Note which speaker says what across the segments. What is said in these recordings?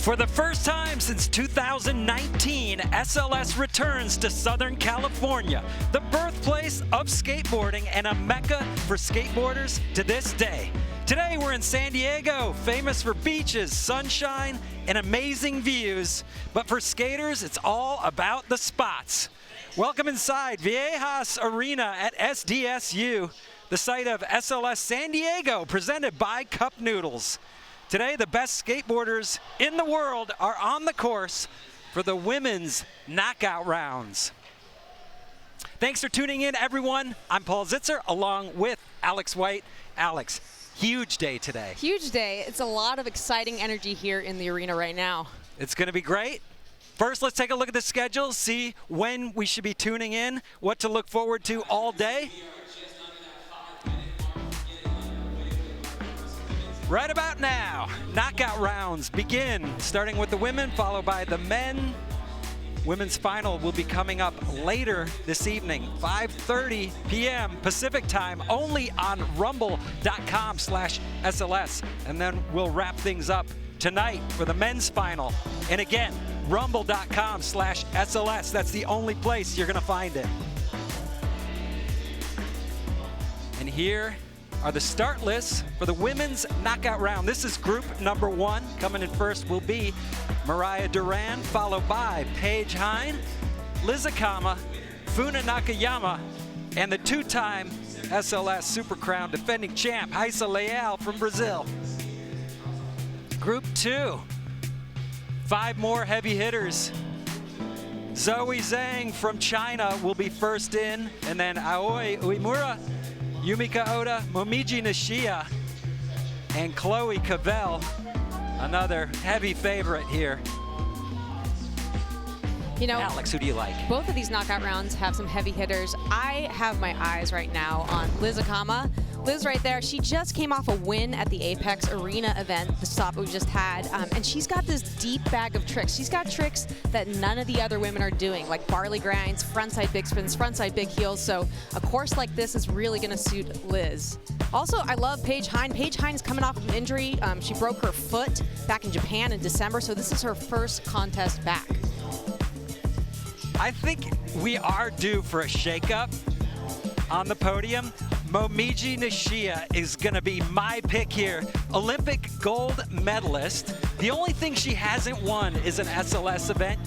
Speaker 1: For the first time since 2019, SLS returns to Southern California, the birthplace of skateboarding and a mecca for skateboarders to this day. Today we're in San Diego, famous for beaches, sunshine, and amazing views. But for skaters, it's all about the spots. Welcome inside Viejas Arena at SDSU, the site of SLS San Diego, presented by Cup Noodles. Today, the best skateboarders in the world are on the course for the women's knockout rounds. Thanks for tuning in, everyone. I'm Paul Zitzer, along with Alex White. Alex, huge day today.
Speaker 2: Huge day. It's a lot of exciting energy here in the arena right now.
Speaker 1: It's going to be great. First, let's take a look at the schedule, see when we should be tuning in, what to look forward to all day. Right about now, knockout rounds begin, starting with the women, followed by the men. Women's final will be coming up later this evening, 5:30 p.m. Pacific time, only on rumble.com/SLS. And then we'll wrap things up tonight for the men's final. And again, rumble.com/SLS. That's the only place you're gonna find it. And here are the start lists for the women's knockout round. This is group number 1. Coming in first will be Mariah Duran, followed by Paige Heyn, Akama, Funa Nakayama, and the two-time SLS Super Crown defending champ, Rayssa Leal from Brazil. Group 2, 5 more heavy hitters. Zeng from China will be first in, and then Uemura, Yumeka, Momiji, Nishiya, and Covell, another heavy favorite here.
Speaker 2: You know,
Speaker 1: Alex, who do you like?
Speaker 2: Both of these knockout rounds have some heavy hitters. I have my eyes right now on Akama. Liz right there, she just came off a win at the Apex Arena event, the stop we just had, and she's got this deep bag of tricks. She's got tricks that none of the other women are doing, like barley grinds, frontside big spins, frontside big heels, so a course like this is really gonna suit Liz. Also, I love Paige Heyn. Paige Heyn's coming off of an injury. She broke her foot back in Japan in December, so this is her first contest back.
Speaker 1: I think we are due for a shakeup on the podium. Momiji Nishiya is going to be my pick here. Olympic gold medalist. The only thing she hasn't won is an SLS event.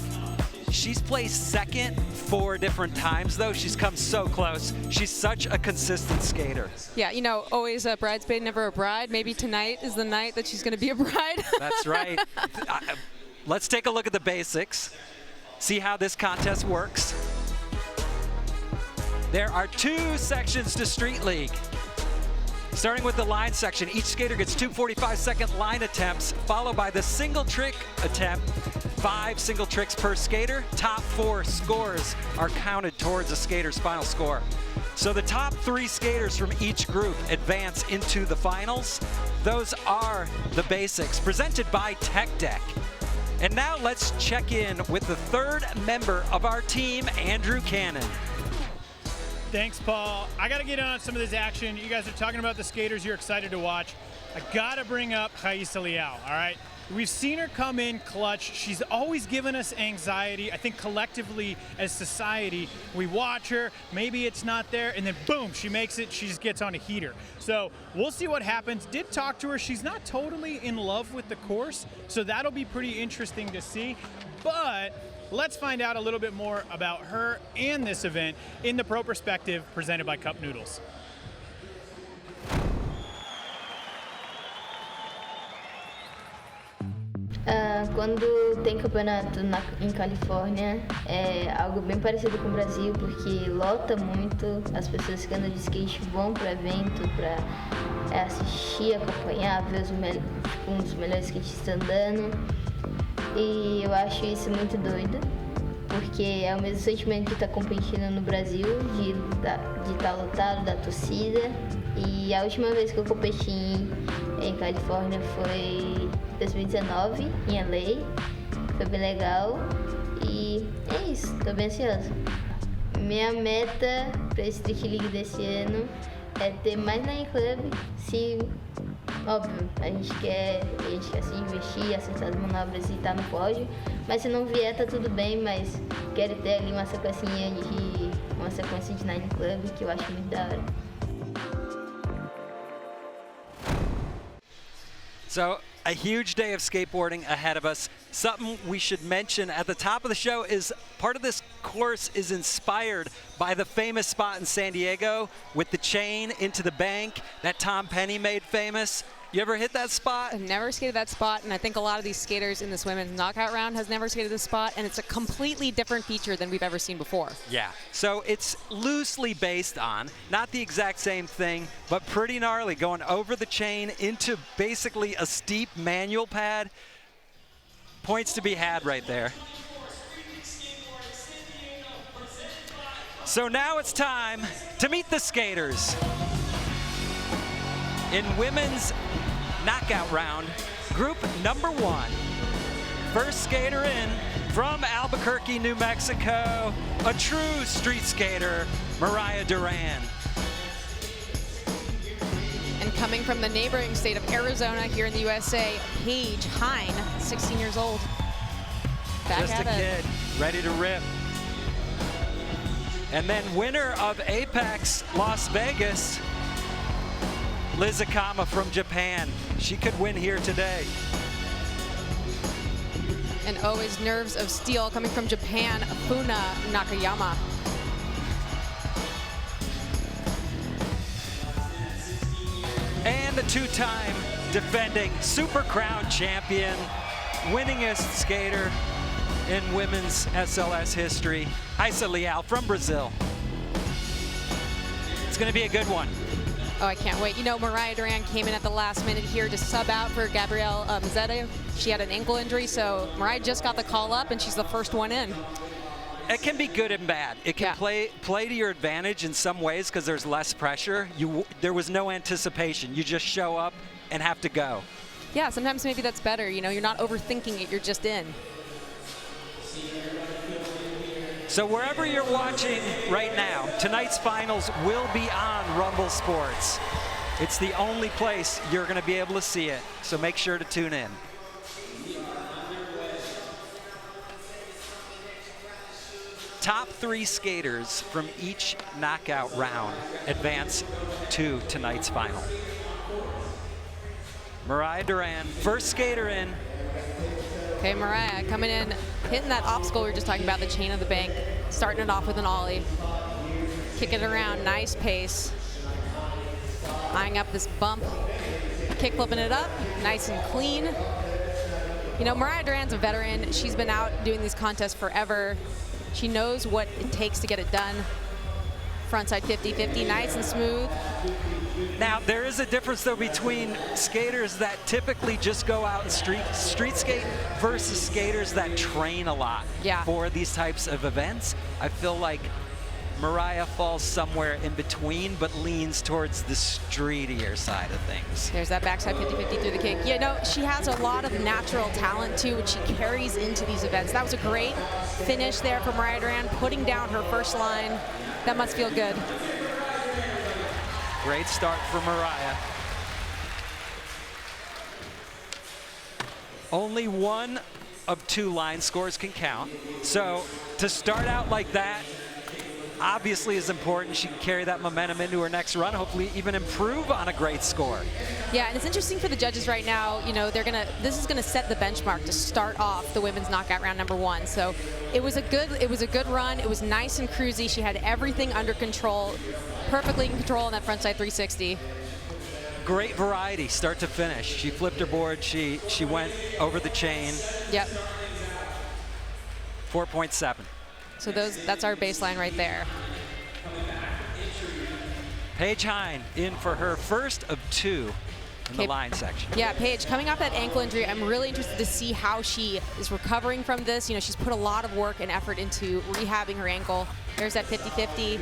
Speaker 1: She's placed second 4 different times, though. She's come so close. She's such a consistent skater.
Speaker 2: Yeah, you know, always a bridesmaid, never a bride. Maybe tonight is the night that she's going to be a bride.
Speaker 1: That's right. Let's take a look at the basics, see how this contest works. There are 2 sections to Street League. Starting with the line section, each skater gets 2 45-second line attempts, followed by the single trick attempt, 5 single tricks per skater. Top 4 scores are counted towards a skater's final score. So the top 3 skaters from each group advance into the finals. Those are the basics, presented by Tech Deck. And now let's check in with the 3rd member of our team, Andrew Cannon.
Speaker 3: Thanks, Paul. I got to get on some of this action. You guys are talking about the skaters you're excited to watch. I got to bring up Rayssa Leal, all right? We've seen her come in clutch. She's always given us anxiety. I think collectively as society, we watch her, maybe it's not there, and then boom, she makes it, she just gets on a heater. So we'll see what happens. Did talk to her. She's not totally in love with the course, so that'll be pretty interesting to see. But let's find out a little bit more about her and this event in the Pro Perspective presented by Cup Noodles.
Speaker 4: Quando tem campeonato em Califórnia, é algo bem parecido com o Brasil, porque lota muito, as pessoas que andam de skate vão para o evento para assistir, acompanhar, ver um dos melhores skatistas andando. E eu acho isso muito doido, porque é o mesmo sentimento que está competindo no Brasil, de estar lotado, da torcida. E a última vez que eu competi em Califórnia foi 2019, em LA. Foi bem legal. E é isso, estou bem ansiosa. Minha meta para esse Street League desse ano é ter mais Nine Club. Se Óbvio, a gente quer se investir, acertar as manobras e estar no pódio, mas se não vier tá tudo bem, mas quero ter ali uma sequência de Nine Club que eu acho muito da hora.
Speaker 1: So, a huge day of skateboarding ahead of us. Something we should mention at the top of the show is part of this course is inspired by the famous spot in San Diego with the chain into the bank that Tom Penny made famous. You ever hit that spot?
Speaker 2: I've never skated that spot, and I think a lot of these skaters in this women's knockout round has never skated this spot, and it's a completely different feature than we've ever seen before.
Speaker 1: Yeah, so it's loosely based on, not the exact same thing, but pretty gnarly, going over the chain into basically a steep manual pad. Points to be had right there. So now it's time to meet the skaters. In women's knockout round, group number 1. First skater in from Albuquerque, New Mexico, a true street skater, Mariah Duran.
Speaker 2: And coming from the neighboring state of Arizona here in the USA, Paige, Heyn, 16 years old. Back
Speaker 1: Just
Speaker 2: at
Speaker 1: a
Speaker 2: it.
Speaker 1: kid, ready to rip. And then winner of Apex Las Vegas, Akama from Japan. She could win here today.
Speaker 2: And always nerves of steel coming from Japan, Funa, Nakayama.
Speaker 1: And the two-time defending Super Crown champion, winningest skater in women's SLS history, Rayssa Leal from Brazil. It's going to be a good one.
Speaker 2: Oh, I can't wait. You know, Mariah Duran came in at the last minute here to sub out for Gabrielle Zeta. She had an ankle injury, so Mariah just got the call up, and she's the first one in.
Speaker 1: It can be good and bad. It can play to your advantage in some ways because there's less pressure. There was no anticipation. You just show up and have to go.
Speaker 2: Yeah, sometimes maybe that's better. You know, you're not overthinking it, you're just in.
Speaker 1: So wherever you're watching right now, tonight's finals will be on Rumble Sports. It's the only place you're going to be able to see it, so make sure to tune in. Top 3 skaters from each knockout round advance to tonight's final. Mariah Duran, first skater in.
Speaker 2: Okay, Mariah coming in, hitting that obstacle we were just talking about, the chain of the bank, starting it off with an ollie. Kicking it around, nice pace. Eyeing up this bump, kick flipping it up, nice and clean. You know, Mariah Duran's a veteran. She's been out doing these contests forever. She knows what it takes to get it done. Frontside 50-50, nice and smooth.
Speaker 1: Now, there is a difference, though, between skaters that typically just go out and street skate versus skaters that train a lot for these types of events. I feel like Mariah falls somewhere in between, but leans towards the streetier side of things.
Speaker 2: There's that backside 50-50 through the kick. You know, she has a lot of natural talent, too, which she carries into these events. That was a great finish there for Mariah Duran, putting down her first line. That must feel good.
Speaker 1: Great start for Mariah. Only one of 2 line scores can count. So to start out like that, obviously is important. She can carry that momentum into her next run, hopefully even improve on a great score.
Speaker 2: Yeah, and it's interesting for the judges right now. You know, this is gonna set the benchmark to start off the women's knockout round number 1. So it was a good run. It was nice and cruisy. She had everything under control, perfectly in control on that frontside 360.
Speaker 1: Great variety, start to finish. She flipped her board. She went over the chain.
Speaker 2: Yep.
Speaker 1: 4.7.
Speaker 2: So that's our baseline right there.
Speaker 1: Paige Heyn in for her first of 2 in the line section.
Speaker 2: Yeah, Paige, coming off that ankle injury, I'm really interested to see how she is recovering from this. You know, she's put a lot of work and effort into rehabbing her ankle. There's that 50-50.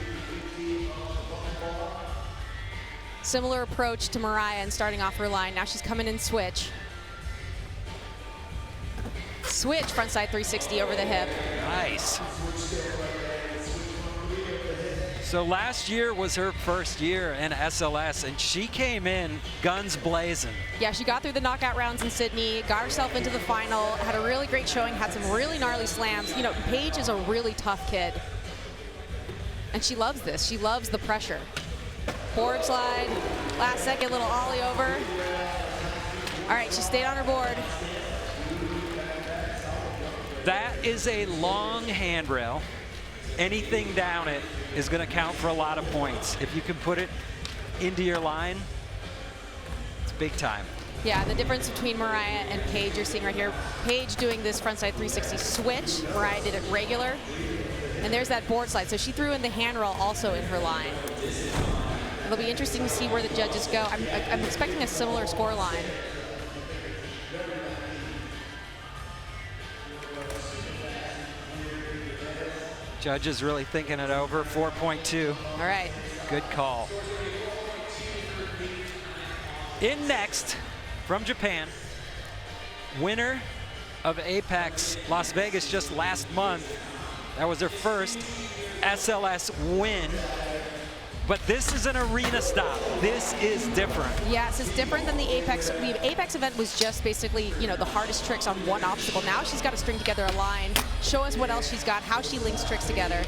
Speaker 2: Similar approach to Mariah and starting off her line. Now she's coming in switch. Switch frontside 360 over the hip.
Speaker 1: Nice. So last year was her first year in SLS, and she came in guns blazing.
Speaker 2: Yeah, she got through the knockout rounds in Sydney, got herself into the final, had a really great showing, had some really gnarly slams. You know, Paige is a really tough kid. And she loves this. She loves the pressure. Forward slide, last second little ollie over. All right, she stayed on her board.
Speaker 1: That is a long handrail. Anything down it is going to count for a lot of points. If you can put it into your line, it's big time.
Speaker 2: Yeah, the difference between Mariah and Paige you're seeing right here. Paige doing this frontside 360 switch. Mariah did it regular. And there's that board slide. So she threw in the handrail also in her line. It'll be interesting to see where the judges go. I'm expecting a similar score line.
Speaker 1: Judges really thinking it over. 4.2.
Speaker 2: All right.
Speaker 1: Good call. In next, from Japan, winner of Apex Las Vegas just last month. That was her first SLS win. But this is an arena stop. This is different.
Speaker 2: Yes, it's different than the Apex. The Apex event was just basically, you know, the hardest tricks on one obstacle. Now she's got to string together a line, show us what else she's got, how she links tricks together.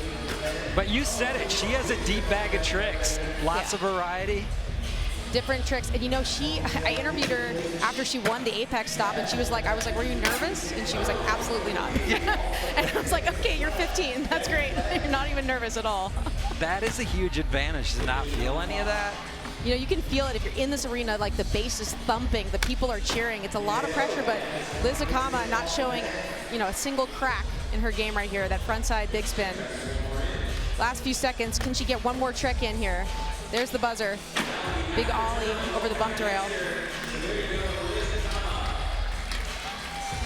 Speaker 1: But you said it, she has a deep bag of tricks. Lots of variety.
Speaker 2: Different tricks. And you know, I interviewed her after she won the Apex stop, and she was like, I was like, were you nervous? And she was like, absolutely not. And I was like, okay, you're 15. That's great. You're not even nervous at all.
Speaker 1: That is a huge advantage to not feel any of that.
Speaker 2: You know, you can feel it if you're in this arena, like the bass is thumping, the people are cheering. It's a lot of pressure, but Liz Akama not showing, you know, a single crack in her game right here. That frontside big spin. Last few seconds, can she get one more trick in here? There's the buzzer. Big ollie over the bump rail.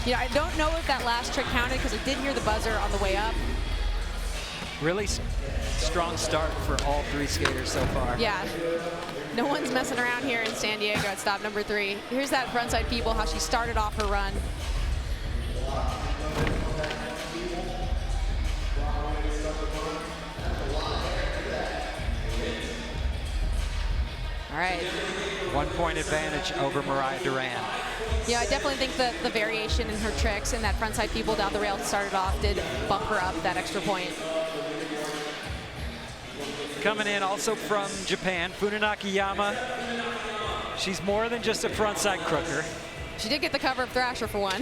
Speaker 2: You know, I don't know if that last trick counted because I did hear the buzzer on the way up.
Speaker 1: Really strong start for all three skaters so far.
Speaker 2: Yeah. No one's messing around here in San Diego at stop number 3. Here's that frontside people, how she started off her run. All right.
Speaker 1: 1 point advantage over Mariah Duran.
Speaker 2: Yeah, I definitely think that the variation in her tricks and that frontside people down the rail started off did bump her up that extra point.
Speaker 1: Coming in also from Japan, Funa Nakayama. She's more than just a frontside crooker.
Speaker 2: She did get the cover of Thrasher for one.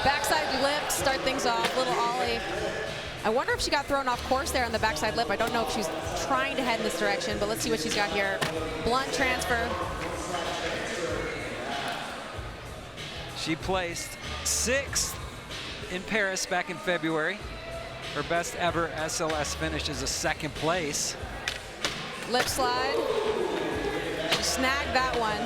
Speaker 2: Backside lip, start things off, little ollie. I wonder if she got thrown off course there on the backside lip. I don't know if she's trying to head in this direction, but let's see what she's got here. Blunt transfer.
Speaker 1: She placed 6th in Paris back in February. Her best ever SLS finish is a 2nd place.
Speaker 2: Lip slide. She snagged that one.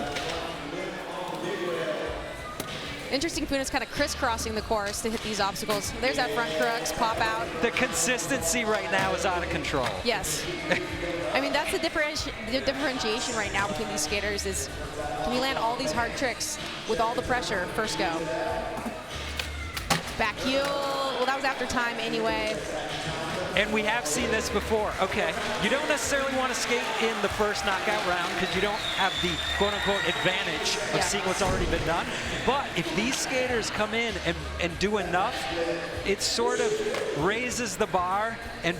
Speaker 2: Interesting, Funa's kind of crisscrossing the course to hit these obstacles. There's that front crux, pop out.
Speaker 1: The consistency right now is out of control.
Speaker 2: Yes. I mean, that's the differentiation right now between these skaters is, can you land all these hard tricks with all the pressure first go? Back heel, well, that was after time anyway.
Speaker 1: And we have seen this before. Okay, you don't necessarily want to skate in the first knockout round because you don't have the quote-unquote advantage of seeing what's already been done. But if these skaters come in and do enough, it sort of raises the bar and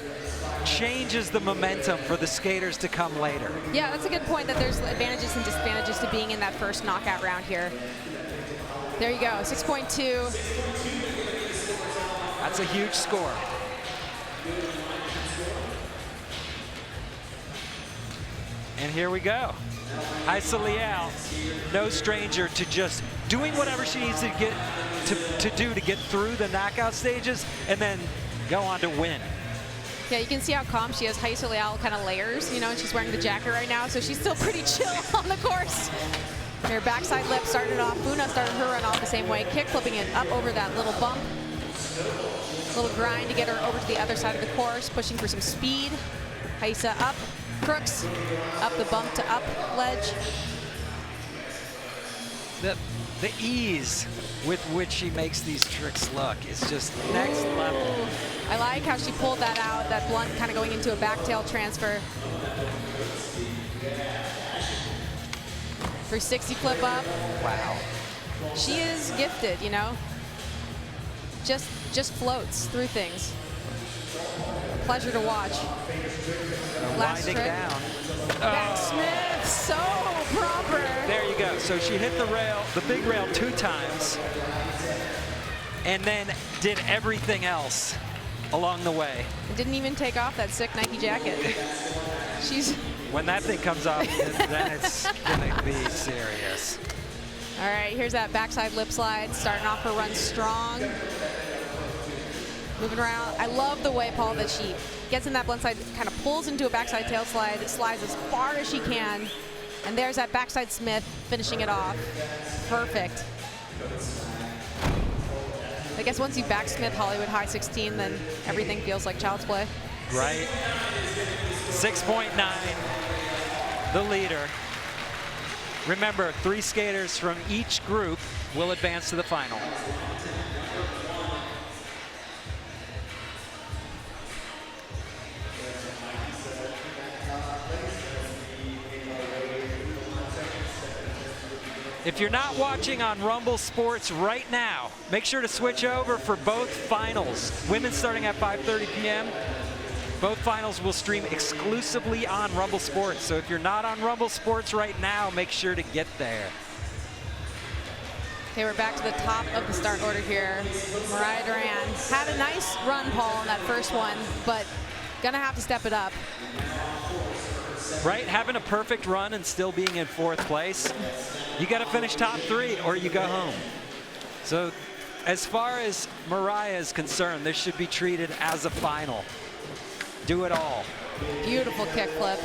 Speaker 1: changes the momentum for the skaters to come later.
Speaker 2: Yeah, that's a good point that there's advantages and disadvantages to being in that first knockout round here. There you go, 6.2.
Speaker 1: That's a huge score. And here we go. Rayssa Leal, no stranger to just doing whatever she needs to get to do to get through the knockout stages and then go on to win.
Speaker 2: Yeah, you can see how calm she is. Rayssa Leal kind of layers, you know, and she's wearing the jacket right now, so she's still pretty chill on the course. Her backside lip started off. Funa started her run off the same way, kick flipping it up over that little bump. Little grind to get her over to the other side of the course, pushing for some speed. Rayssa up, crooks, up the bump to up ledge.
Speaker 1: The The ease with which she makes these tricks look is just next level.
Speaker 2: I like how she pulled that out, that blunt kind of going into a back tail transfer. 360 flip up.
Speaker 1: Wow.
Speaker 2: She is gifted, you know? Just floats through things. Pleasure to watch. Last
Speaker 1: Winding
Speaker 2: trick.
Speaker 1: down.
Speaker 2: Backsmith, so proper.
Speaker 1: There you go. So she hit the rail, the big rail 2 times, and then did everything else along the way.
Speaker 2: And didn't even take off that sick Nike jacket. She's...
Speaker 1: When that thing comes off, then it's gonna be serious.
Speaker 2: All right, here's that backside lip slide, starting off her run strong. Moving around. I love the way, Paul, that she gets in that blunt side, kind of pulls into a backside tail slide, slides as far as she can, and there's that backside Smith finishing it off. Perfect. I guess once you backsmith Hollywood high 16, then everything feels like child's play.
Speaker 1: Right. 6.9, the leader. Remember, 3 skaters from each group will advance to the final. If you're not watching on Rumble Sports right now, make sure to switch over for both finals. Women starting at 5:30 p.m. Both finals will stream exclusively on Rumble Sports. So if you're not on Rumble Sports right now, make sure to get there.
Speaker 2: Okay, we're back to the top of the start order here. Mariah Duran had a nice run, Paul, in that first one, but gonna have to step it up.
Speaker 1: Right, having a perfect run and still being in 4th place, you got to finish top 3 or you go home. So as far as Mariah is concerned, this should be treated as a final. Do it all.
Speaker 2: Beautiful kickflip.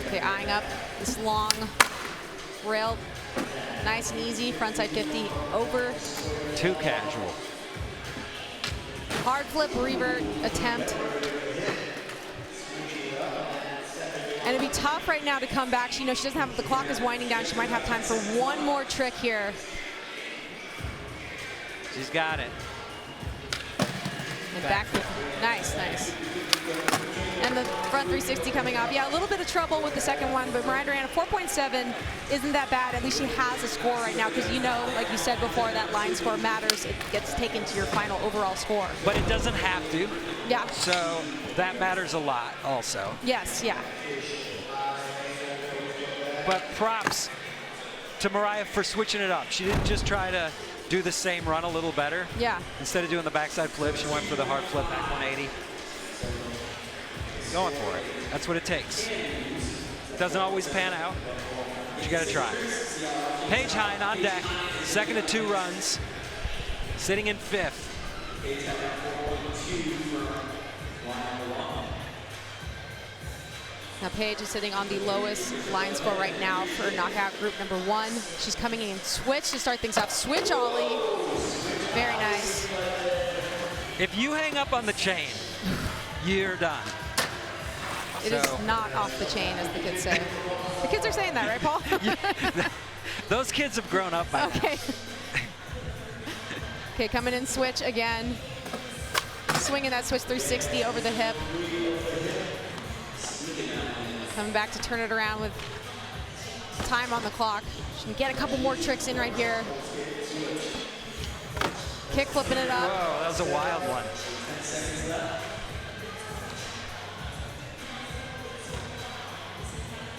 Speaker 2: Okay, eyeing up this long rail. Nice and easy, frontside 50 over.
Speaker 1: Too casual.
Speaker 2: Hard flip revert attempt. And it'd be tough right now to come back. She knows she doesn't have, the clock is winding down. She might have time for one more trick here.
Speaker 1: She's got it.
Speaker 2: And back, nice, nice. And the front 360 coming off. Yeah, a little bit of trouble with the second one, but Mariah Duran, 4.7 isn't that bad. At least she has a score right now, because you know, like you said before, that line score matters. It gets taken to your final overall score.
Speaker 1: But it doesn't have to.
Speaker 2: Yeah.
Speaker 1: So that matters a lot also.
Speaker 2: Yes, yeah.
Speaker 1: But props to Mariah for switching it up. She didn't just try to do the same run a little better.
Speaker 2: Yeah.
Speaker 1: Instead of doing the backside flip, she went for the hard flip back 180. Going for it. That's what it takes. Doesn't always pan out, but you got to try. Paige Heyn on deck, second of 2 runs, sitting in 5th.
Speaker 2: Now Paige is sitting on the lowest line score right now for knockout group number 1. She's coming in switch to start things off. Switch ollie. Very nice.
Speaker 1: If you hang up on the chain, you're done.
Speaker 2: It is not off the chain, as the kids say. The kids are saying that, right, Paul?
Speaker 1: Those kids have grown up by now.
Speaker 2: Okay. Okay, coming in switch again. Swinging that switch 360 over the hip. Coming back to turn it around with time on the clock. She can get a couple more tricks in right here. Kick flipping it up.
Speaker 1: Whoa, that was a wild one.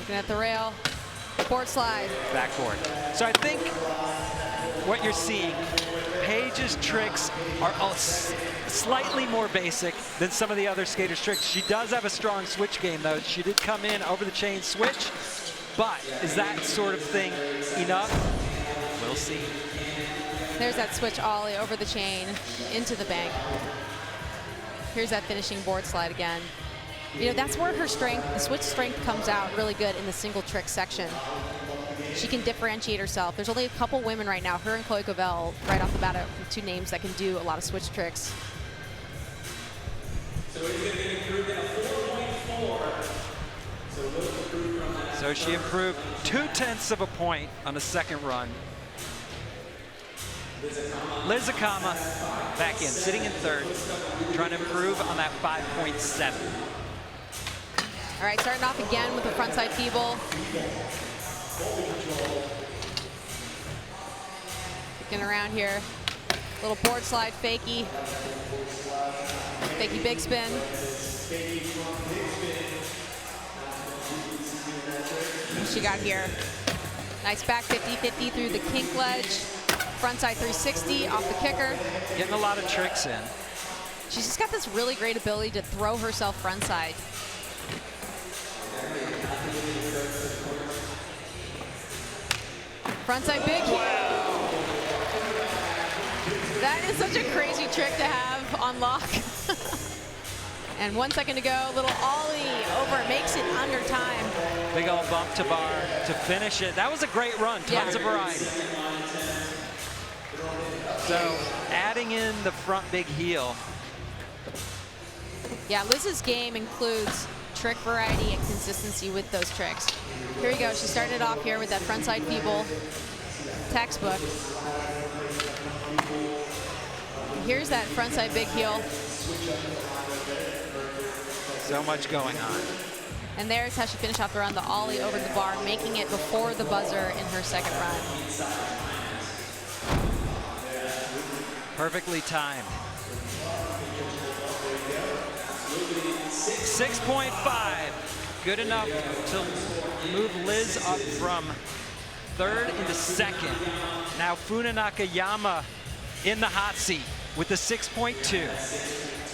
Speaker 2: Looking at the rail. Board slide.
Speaker 1: Backboard. So I think what you're seeing, Paige's tricks are all slightly more basic than some of the other skaters' tricks. She does have a strong switch game, though. She did come in over the chain switch, but is that sort of thing enough? We'll see.
Speaker 2: There's that switch ollie over the chain into the bank. Here's that finishing board slide again. You know, that's where her strength, the switch strength, comes out really good in the single trick section. She can differentiate herself. There's only a couple women right now, her and Chloe Covell, right off the bat, are 2 names that can do a lot of switch tricks.
Speaker 5: So it's going to be improved at a 4.4. So those improved from that
Speaker 1: So she improved 0.2 of a point on the second run. Liz Akama back in, sitting in third, trying to improve on that 5.7.
Speaker 2: All right, starting off again with the frontside feeble. Kicking around here. Little board slide fakie. Fakie big spin. What she got here? Nice back 50-50 through the kink ledge. Frontside 360 off the kicker.
Speaker 1: Getting a lot of tricks in.
Speaker 2: She's just got this really great ability to throw herself frontside. Frontside big.
Speaker 1: Wow.
Speaker 2: That is such a crazy trick to have on lock. And 1 second to go, little ollie over, makes it under time.
Speaker 1: Big old bump to bar to finish it. That was a great run, tons of variety. So adding in the front big heel.
Speaker 2: Yeah, Liz's game includes trick variety and consistency with those tricks. Here we go, she started off here with that frontside feeble textbook. Here's that frontside big heel.
Speaker 1: So much going on.
Speaker 2: And there's how she finished off the run, the ollie over the bar, making it before the buzzer in her second run.
Speaker 1: Perfectly timed. 6.5, good enough to move Liz up from third into second. Now Funa Nakayama in the hot seat with the 6.2.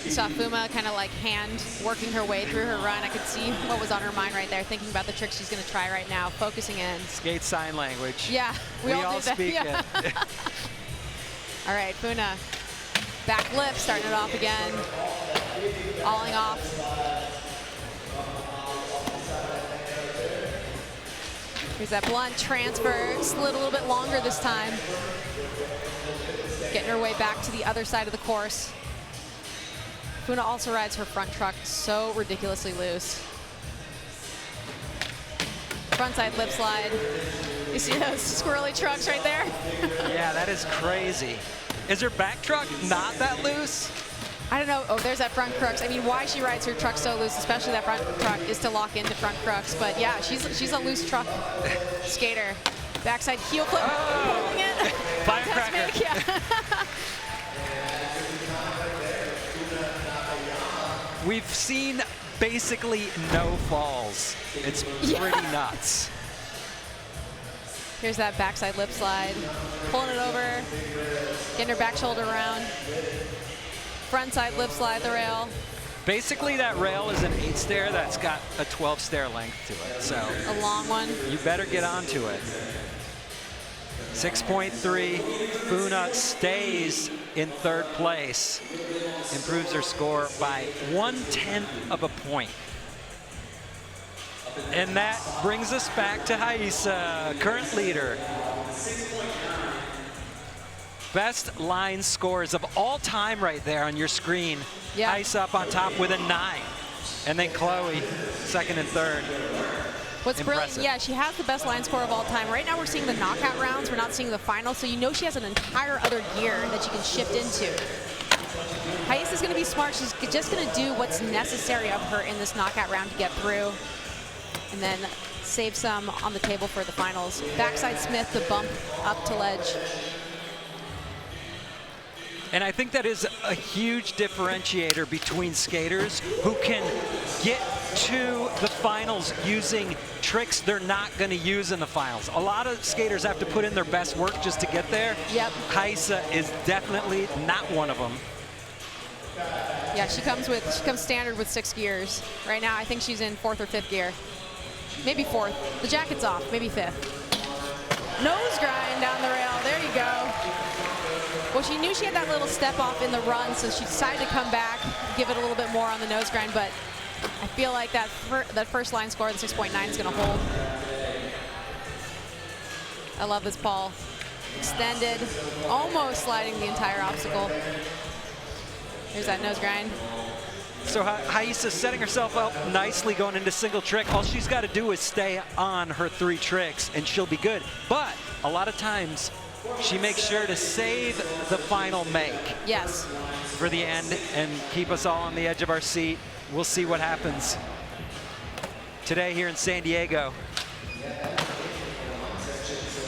Speaker 2: You saw Fuma kind of like hand working her way through her run. I could see what was on her mind right there, thinking about the trick she's going to try right now, focusing in.
Speaker 1: Skate sign language.
Speaker 2: Yeah, we all do that.
Speaker 1: speak
Speaker 2: Yeah.
Speaker 1: it.
Speaker 2: All right, Funa, back lip, starting it off again, alling off. Here's that blunt transfer, slid a little bit longer this time. Getting her way back to the other side of the course. Funa also rides her front truck so ridiculously loose. Frontside lip slide. You see those squirrely trucks right there?
Speaker 1: Yeah, that is crazy. Is her back truck not that loose?
Speaker 2: I don't know. Oh, there's that front crux. I mean, why she rides her truck so loose, especially that front truck, is to lock into front crux. But yeah, she's a loose truck skater. Backside heel flip.
Speaker 1: Oh.
Speaker 2: Pulling it.
Speaker 1: Firecracker.
Speaker 2: Yeah.
Speaker 1: We've seen basically no falls. It's pretty nuts.
Speaker 2: Here's that backside lip slide. Pulling it over. Getting her back shoulder around. Frontside lip slide the rail.
Speaker 1: Basically, that rail is an 8 stair that's got a 12 stair length to it. So
Speaker 2: A long one.
Speaker 1: you better get onto it. 6.3. Funa stays in third place. Improves her score by 1/10 of a point. And that brings us back to Rayssa, current leader. Best line scores of all time right there on your screen.
Speaker 2: Yeah.
Speaker 1: Rayssa up on top with a 9. And then Chloe, second and third.
Speaker 2: What's brilliant,
Speaker 1: Impressive.
Speaker 2: yeah, she has the best line score of all time. Right now we're seeing the knockout rounds, we're not seeing the final, so you know she has an entire other gear that she can shift into. Rayssa's gonna be smart, she's just gonna do what's necessary of her in this knockout round to get through, and then save some on the table for the finals. Backside Smith, the bump up to ledge.
Speaker 1: And I think that is a huge differentiator between skaters who can get to the finals using tricks they're not going to use in the finals. A lot of skaters have to put in their best work just to get there.
Speaker 2: Yep.
Speaker 1: Rayssa is definitely not one of them.
Speaker 2: Yeah, she comes standard with 6 gears. Right now I think she's in 4th or 5th gear. Maybe 4th. The jacket's off, maybe 5th. Nose grind down the rail, there you go. Well, she knew she had that little step off in the run, so she decided to come back, give it a little bit more on the nose grind, but I feel like that first line score, the 6.9, is going to hold. I love this ball. Extended, almost sliding the entire obstacle. Here's that nose grind.
Speaker 1: So Rayssa setting herself up nicely going into single trick. All she's got to do is stay on her 3 tricks and she'll be good. But a lot of times she makes sure to save the final make.
Speaker 2: Yes.
Speaker 1: For the end and keep us all on the edge of our seat. We'll see what happens today here in San Diego.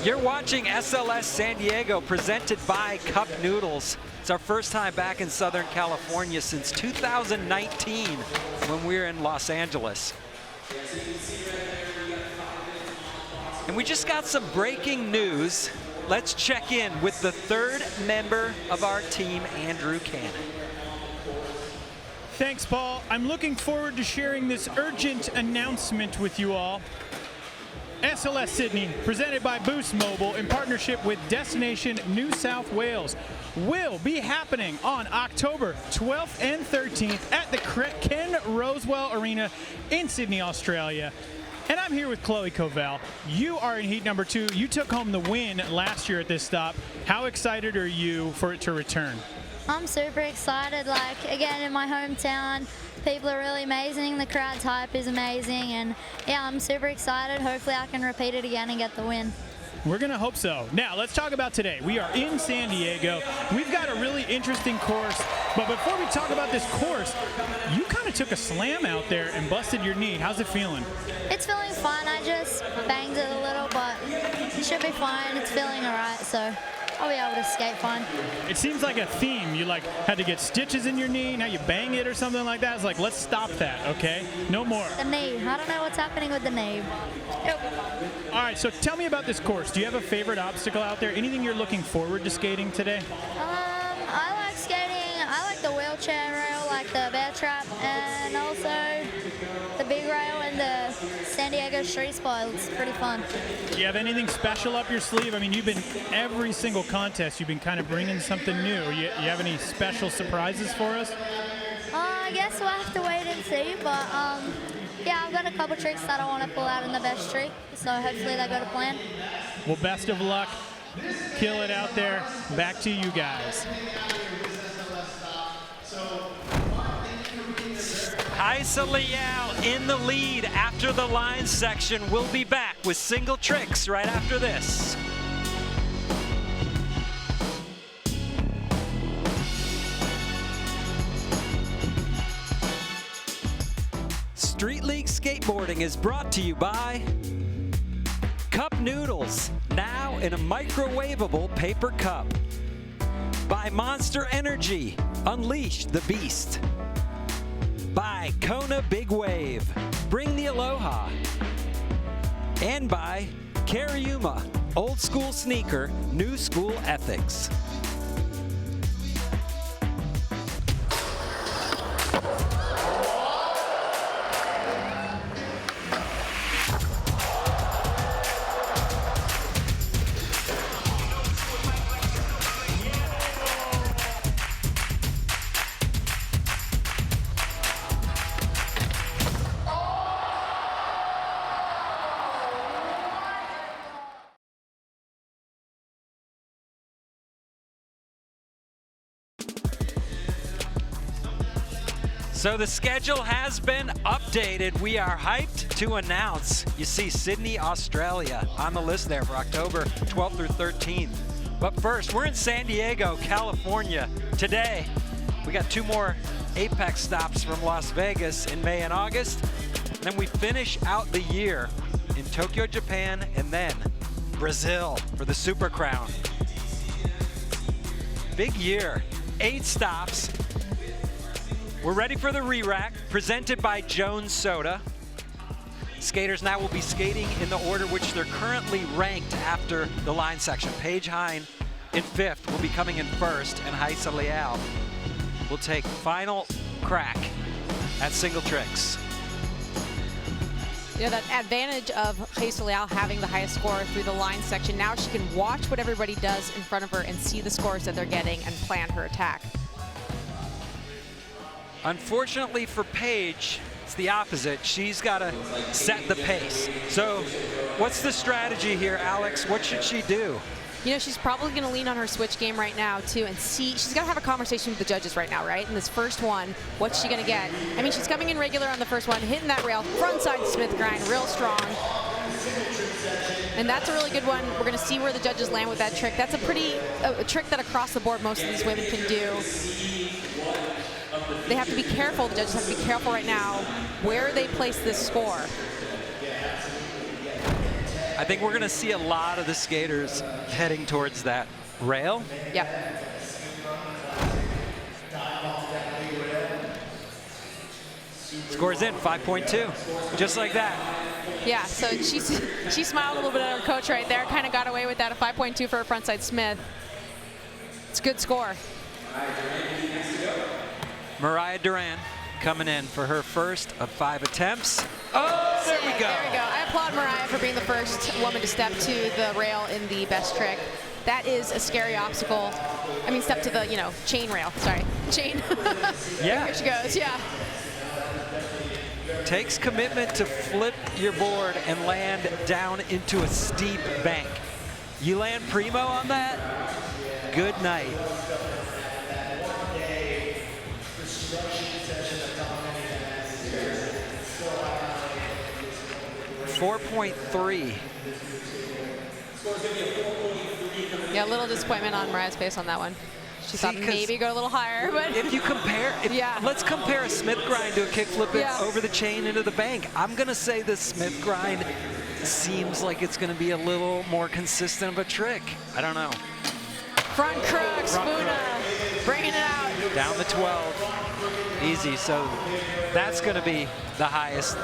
Speaker 1: You're watching SLS San Diego presented by Cup Noodles. It's our first time back in Southern California since 2019 when we were in Los Angeles. And we just got some breaking news. Let's check in with the 3rd member of our team, Andrew Cannon.
Speaker 3: Thanks, Paul. I'm looking forward to sharing this urgent announcement with you all. SLS Sydney, presented by Boost Mobile in partnership with Destination New South Wales, will be happening on October 12th and 13th at the Ken Rosewell Arena in Sydney, Australia. And I'm here with Chloe Covell. You are in heat number 2. You took home the win last year at this stop. How excited are you for it to return?
Speaker 5: I'm super excited, like, again, in my hometown, people are really amazing, the crowd's hype is amazing, and yeah, I'm super excited. Hopefully I can repeat it again and get the win.
Speaker 3: We're gonna hope so. Now, let's talk about today. We are in San Diego. We've got a really interesting course, but before we talk about this course, you kind of took a slam out there and busted your knee. How's it feeling?
Speaker 5: It's feeling fine. I just banged it a little, but it should be fine. It's feeling all right, so I'll be able to skate fine.
Speaker 3: It seems like a theme. You like had to get stitches in your knee, now you bang it or something like that. It's like, let's stop that, okay? No more.
Speaker 5: The knee. I don't know what's happening with the knee. Yep.
Speaker 3: All right, so tell me about this course. Do you have a favorite obstacle out there? Anything you're looking forward to skating today?
Speaker 5: I like skating. I like the wheelchair rail, like the bear trap, and also the big rail and the San Diego street spot. It's pretty fun.
Speaker 3: Do you have anything special up your sleeve? I mean, you've been every single contest, you've been kind of bringing something new. You have any special surprises for us?
Speaker 5: I guess we'll have to wait and see, but yeah, I've got a couple tricks that I want to pull out in the best streak, so hopefully they go to plan.
Speaker 3: Well, best of luck. Kill it out there. Back to you guys.
Speaker 1: Rayssa Leal in the lead after the line section. We'll be back with single tricks right after this. Street League Skateboarding is brought to you by Cup Noodles, now in a microwavable paper cup. By Monster Energy, unleash the beast. By Kona Big Wave, bring the aloha. And by Kariyuma, old school sneaker, new school ethics. So the schedule has been updated. We are hyped to announce, you see Sydney, Australia on the list there for October 12th through 13th. But first, we're in San Diego, California today. We got 2 more Apex stops from Las Vegas in May and August. And then we finish out the year in Tokyo, Japan, and then Brazil for the Super Crown. Big year, 8 stops. We're ready for the re-rack, presented by Jones Soda. Skaters now will be skating in the order which they're currently ranked after the line section. Paige Heyn in 5th will be coming in 1st, and Rayssa Leal will take final crack at single tricks.
Speaker 2: You know, that advantage of Rayssa Leal having the highest score through the line section, now she can watch what everybody does in front of her and see the scores that they're getting and plan her attack.
Speaker 1: Unfortunately for Paige, it's the opposite. She's got to set the pace. So what's the strategy here, Alex? What should she do?
Speaker 2: You know, she's probably going to lean on her switch game right now, too, and see. She's got to have a conversation with the judges right now, right? In this first one, what's she going to get? I mean, she's coming in regular on the first one, hitting that rail, frontside Smith grind, real strong. And that's a really good one. We're going to see where the judges land with that trick. That's a trick that across the board most of these women can do. They have to be careful. The judges have to be careful right now where they place this score.
Speaker 1: I think we're going to see a lot of the skaters heading towards that rail.
Speaker 2: Yep.
Speaker 1: Scores in 5.2, just like that.
Speaker 2: Yeah, so she smiled a little bit at her coach right there, kind of got away with that, a 5.2 for a frontside Smith. It's a good score.
Speaker 1: Mariah Duran coming in for her first of 5 attempts. Oh, there we go.
Speaker 2: There we go. I applaud Mariah for being the first woman to step to the rail in the best trick. That is a scary obstacle. I mean, step to the, chain rail. Sorry, chain.
Speaker 1: Yeah.
Speaker 2: Here she goes, yeah.
Speaker 1: Takes commitment to flip your board and land down into a steep bank. You land primo on that, good night. 4.3.
Speaker 2: Yeah, a little disappointment on Mariah's face on that one. She thought maybe go a little higher, but
Speaker 1: if you compare, let's compare a Smith grind to a kickflip over the chain into the bank. I'm gonna say the Smith grind seems like it's gonna be a little more consistent of a trick. I don't know.
Speaker 2: Front crooks, Funa, bringing it out.
Speaker 1: Down the 12, easy. So that's gonna be the highest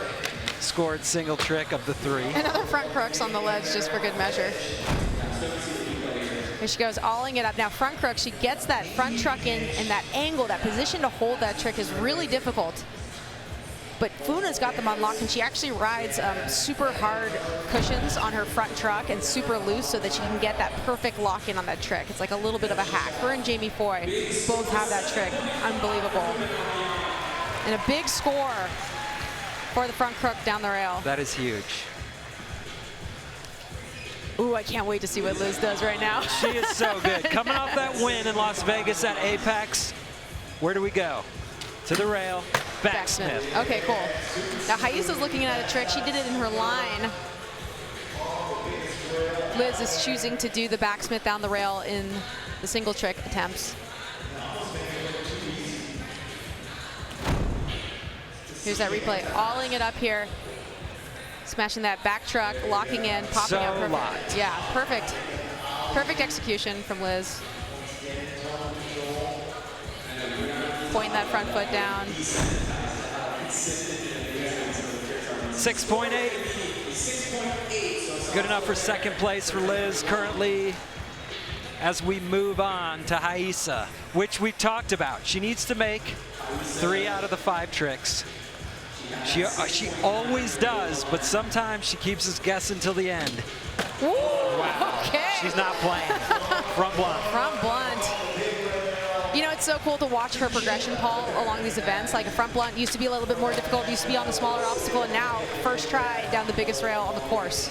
Speaker 1: scored single trick of the 3.
Speaker 2: Another front crooks on the ledge just for good measure. Here she goes, alling it up. Now front crook, she gets that front truck in, and that angle, that position to hold that trick is really difficult. But Funa's got them on lock, and she actually rides super hard cushions on her front truck and super loose so that she can get that perfect lock in on that trick. It's like a little bit of a hack. Her and Jamie Foy both have that trick. Unbelievable. And a big score for the front crook down the rail.
Speaker 1: That is huge.
Speaker 2: Ooh, I can't wait to see what Liz does right now.
Speaker 1: She is so good. Coming off that win in Las Vegas at Apex, where do we go? To the rail, backsmith.
Speaker 2: Okay, cool. Now Rayissa's looking at a trick. She did it in her line. Liz is choosing to do the backsmith down the rail in the single trick attempts. Here's that replay, alling it up here. Smashing that back truck, locking in, popping out perfect.
Speaker 1: Locked.
Speaker 2: Yeah, perfect. Perfect execution from Liz. Pointing that front foot down.
Speaker 1: 6.8. Good enough for second place for Liz currently as we move on to Rayssa, which we talked about. She needs to make 3 out of the 5 tricks. She always does, but sometimes she keeps us guessing till the end.
Speaker 2: Ooh,
Speaker 1: wow.
Speaker 2: Okay.
Speaker 1: She's not playing. Front blunt.
Speaker 2: Front blunt. You know, it's so cool to watch her progression, Paul, along these events. Like a front blunt used to be a little bit more difficult, used to be on the smaller obstacle, and now first try down the biggest rail on the course.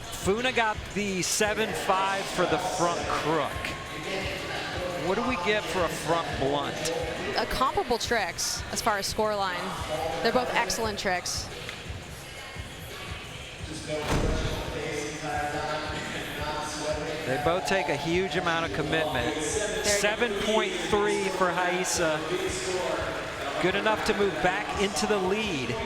Speaker 1: Funa got the 7.5 for the front crook. What do we get for a front blunt?
Speaker 2: Comparable tricks as far as score line. They're both excellent tricks.
Speaker 1: They both take a huge amount of commitment. 7.3 for Rayssa. Good enough to move back into the lead.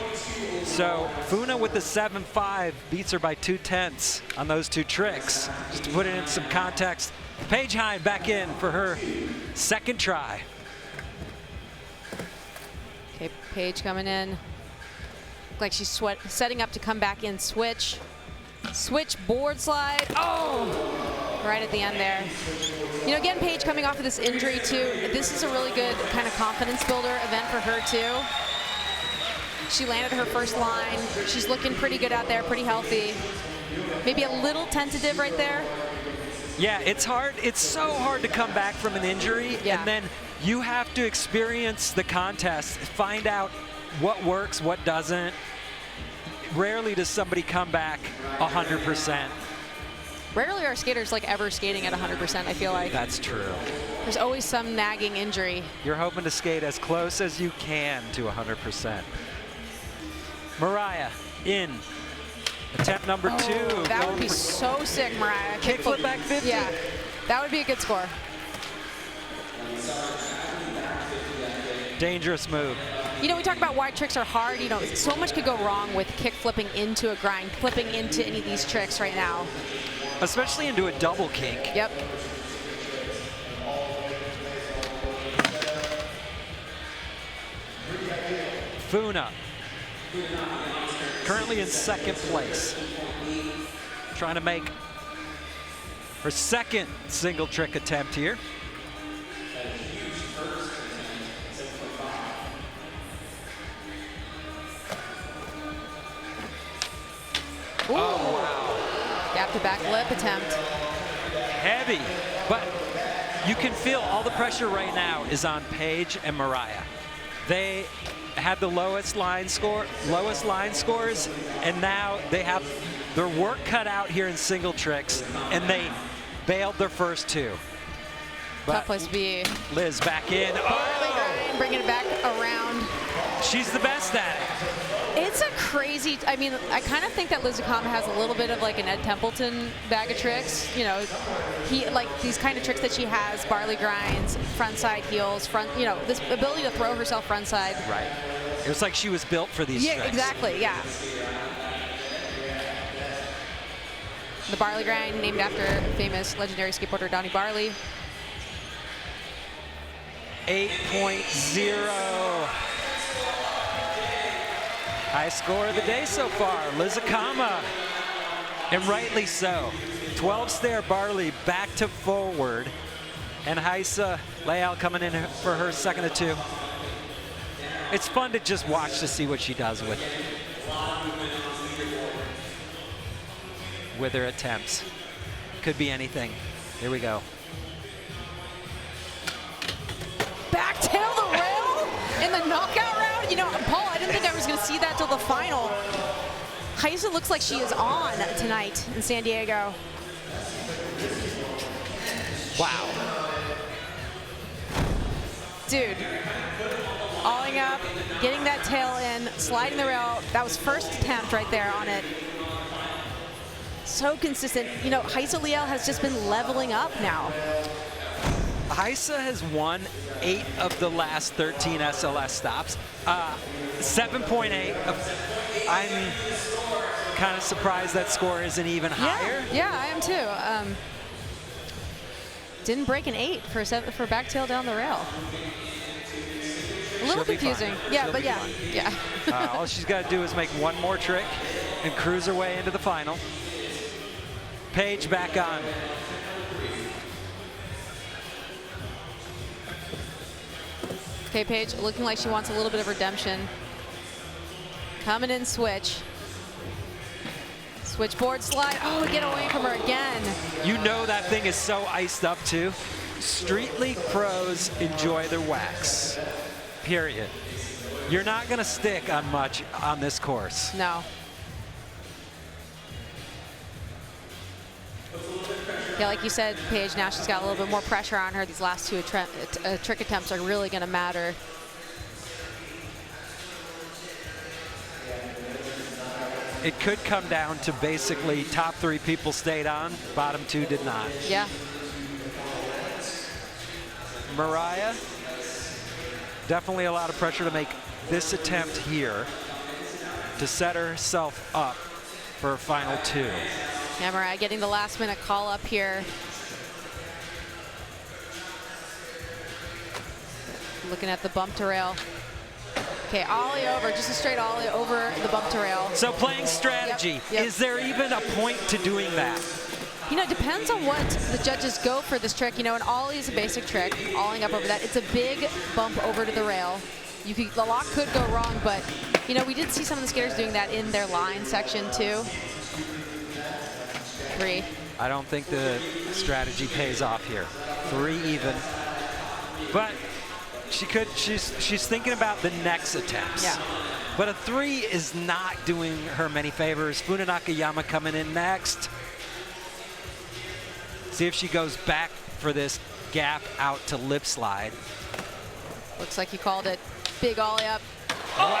Speaker 1: So Funa with the 7.5 beats her by 0.2 on those 2 tricks. Just to put it in some context, Paige Heyn back in for her second try.
Speaker 2: Okay, Paige coming in. Like she's setting up to come back in. Switch board slide. Oh, right at the end there. You know, again, Paige coming off of this injury too. This is a really good kind of confidence builder event for her too. She landed her first line. She's looking pretty good out there, pretty healthy. Maybe a little tentative right there.
Speaker 1: Yeah, it's hard. It's so hard to come back from an injury, and then you have to experience the contest, find out what works, what doesn't. Rarely does somebody come back 100%.
Speaker 2: Rarely are skaters like ever skating at 100%, I feel like.
Speaker 1: That's true.
Speaker 2: There's always some nagging injury.
Speaker 1: You're hoping to skate as close as you can to 100%. Mariah in attempt number 2.
Speaker 2: That would be so sick, Mariah.
Speaker 1: Kickflip back 50.
Speaker 2: Yeah, that would be a good score.
Speaker 1: Dangerous move.
Speaker 2: You know, we talk about why tricks are hard. You know, so much could go wrong with kick flipping into a grind, flipping into any of these tricks right now.
Speaker 1: Especially into a double kink.
Speaker 2: Yep.
Speaker 1: Funa, currently in 2nd place. Trying to make her 2nd single trick attempt here.
Speaker 2: Ooh. Oh, wow. Gap to back lip attempt.
Speaker 1: Heavy, but you can feel all the pressure right now is on Paige and Mariah. They had the lowest line scores, and now they have their work cut out here in single tricks, and they bailed their first 2. But
Speaker 2: tough place to be.
Speaker 1: Liz back in.
Speaker 2: Barley grind, bringing it back around.
Speaker 1: She's the best at it.
Speaker 2: It's a crazy, I mean, I kind of think that Liz Akama has a little bit of like an Ed Templeton bag of tricks. You know, he like these kind of tricks that she has, barley grinds, front side heels, front, you know, this ability to throw herself front side.
Speaker 1: Right. It was like she was built for these tricks.
Speaker 2: Yeah, exactly, yeah. The barley grind, named after famous legendary skateboarder Donnie Barley.
Speaker 1: 8.0. High score of the day so far, Liz Akama, and rightly so. 12 stair Barley back to forward, and Rayssa Leal coming in for her 2nd of 2. It's fun to just watch to see what she does with her attempts. Could be anything. Here we go.
Speaker 2: Back tail the rail in the knockout round. You know, Paul, I didn't think I was going to see that till the final. Rayssa looks like she is on tonight in San Diego.
Speaker 1: Wow.
Speaker 2: Dude, alling up, getting that tail in, sliding the rail. That was first attempt right there on it. So consistent. You know, Rayssa Leal has just been leveling up now.
Speaker 1: Rayssa has won 8 of the last 13 SLS stops. 7.8. I'm kind of surprised that score isn't even higher.
Speaker 2: Yeah, I am too. Didn't break an 8 for back tail down the rail. A little confusing. Yeah,
Speaker 1: She'll
Speaker 2: but
Speaker 1: be
Speaker 2: yeah,
Speaker 1: fine.
Speaker 2: yeah.
Speaker 1: All she's got to do is make one more trick and cruise her way into the final. Paige back on.
Speaker 2: Okay, Paige, looking like she wants a little bit of redemption. Coming in switch. Switchboard slide. Oh, get away from her again.
Speaker 1: You know that thing is so iced up too. Street League pros enjoy their wax. Period. You're not going to stick on much on this course.
Speaker 2: No. Yeah, like you said, Paige, now she's got a little bit more pressure on her. These last 2 trick attempts are really going to matter.
Speaker 1: It could come down to basically top 3 people stayed on, bottom 2 did not.
Speaker 2: Yeah.
Speaker 1: Mariah, definitely a lot of pressure to make this attempt here to set herself up for a final 2.
Speaker 2: Yeah, Mariah getting the last minute call up here. Looking at the bump to rail. Okay, ollie over, just a straight ollie over the bump to rail.
Speaker 1: So playing strategy,
Speaker 2: Yep.
Speaker 1: is there even a point to doing that?
Speaker 2: You know, it depends on what the judges go for this trick. You know, an ollie is a basic trick, olling up over that. It's a big bump over to the rail. The lock could go wrong, but, you know, we did see some of the skaters doing that in their line section too. 3.
Speaker 1: I don't think the strategy pays off here. 3 even. But she's thinking about the next attempts.
Speaker 2: Yeah.
Speaker 1: But a 3 is not doing her many favors. Funa Nakayama coming in next. See if she goes back for this gap out to lip slide.
Speaker 2: Looks like he called it. Big ollie up.
Speaker 1: Wow.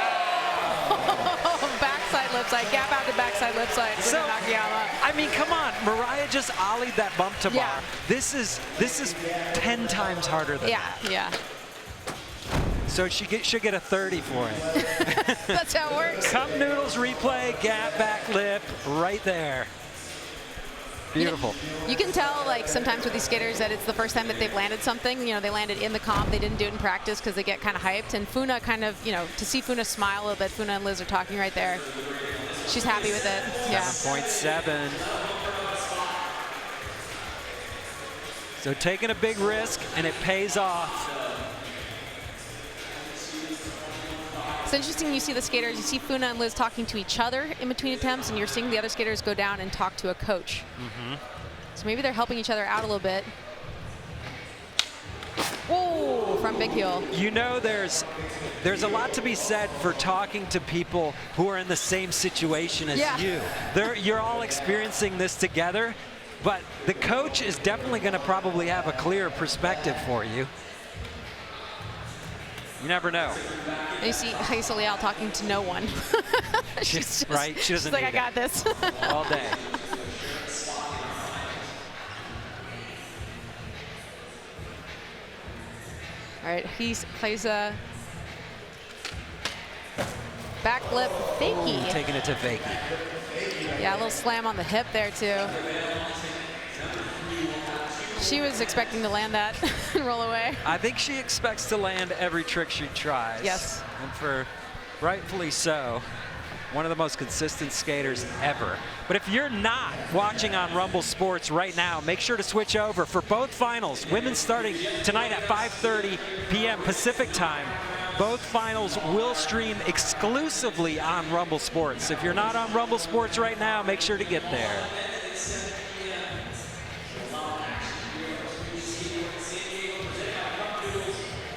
Speaker 2: Backside lip slide, gap out to backside lip slide for Nakayama.
Speaker 1: I mean, come on, Mariah just ollied that bump to bar.
Speaker 2: Yeah.
Speaker 1: This is 10 times harder than that.
Speaker 2: Yeah.
Speaker 1: So should get a 30 for it.
Speaker 2: That's how it works.
Speaker 1: Cup noodles replay, gap back lip, right there. Beautiful.
Speaker 2: You can tell, like, sometimes with these skaters that it's the first time that they've landed something. You know, they landed in the comp. They didn't do it in practice because they get kind of hyped. And Funa kind of, you know, to see Funa smile a little bit. Funa and Liz are talking right there. She's happy with it. Yeah.
Speaker 1: 7.7. So taking a big risk, and it pays off.
Speaker 2: It's interesting, you see the skaters, you see Funa and Liz talking to each other in between attempts, and you're seeing the other skaters go down and talk to a coach. So maybe they're helping each other out a little bit. Whoa, front big heel.
Speaker 1: You know, there's a lot to be said for talking to people who are in the same situation as you. You're all experiencing this together, but the coach is definitely going to probably have a clearer perspective for you. You never know.
Speaker 2: And you see Rayssa Leal talking to no one. She's just,
Speaker 1: right? She doesn't
Speaker 2: she's like,
Speaker 1: need
Speaker 2: I got this.
Speaker 1: all day.
Speaker 2: All right, he plays a back lip fakie.
Speaker 1: Ooh, taking it to fakie.
Speaker 2: Yeah, a little slam on the hip there too. She was expecting to land that and roll away.
Speaker 1: I think she expects to land every trick she tries.
Speaker 2: Yes.
Speaker 1: And for rightfully so, one of the most consistent skaters ever. But if you're not watching on Rumble Sports right now, make sure to switch over for both finals. Women's starting tonight at 5:30 p.m. Pacific time. Both finals will stream exclusively on Rumble Sports. If you're not on Rumble Sports right now, make sure to get there.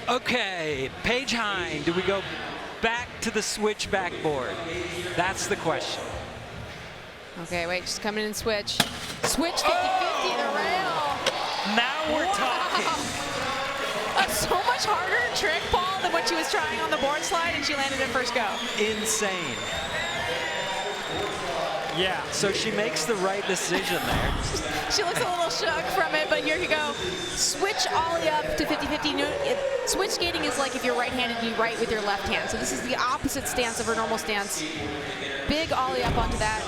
Speaker 1: Okay, Paige Heyn, do we go back to the switch backboard? That's the question.
Speaker 2: Okay, wait, just coming in switch. Switch 50-50, the rail.
Speaker 1: Now we're talking.
Speaker 2: A so much harder trick, Paul, than what she was trying on the board slide, and she landed it first go.
Speaker 1: Insane. Yeah, so she makes the right decision there.
Speaker 2: She looks a little shook from it, but here you go. Switch ollie up to 50-50. Switch skating is like if you're right-handed, you right with your left hand. So this is the opposite stance of her normal stance. Big ollie up onto that.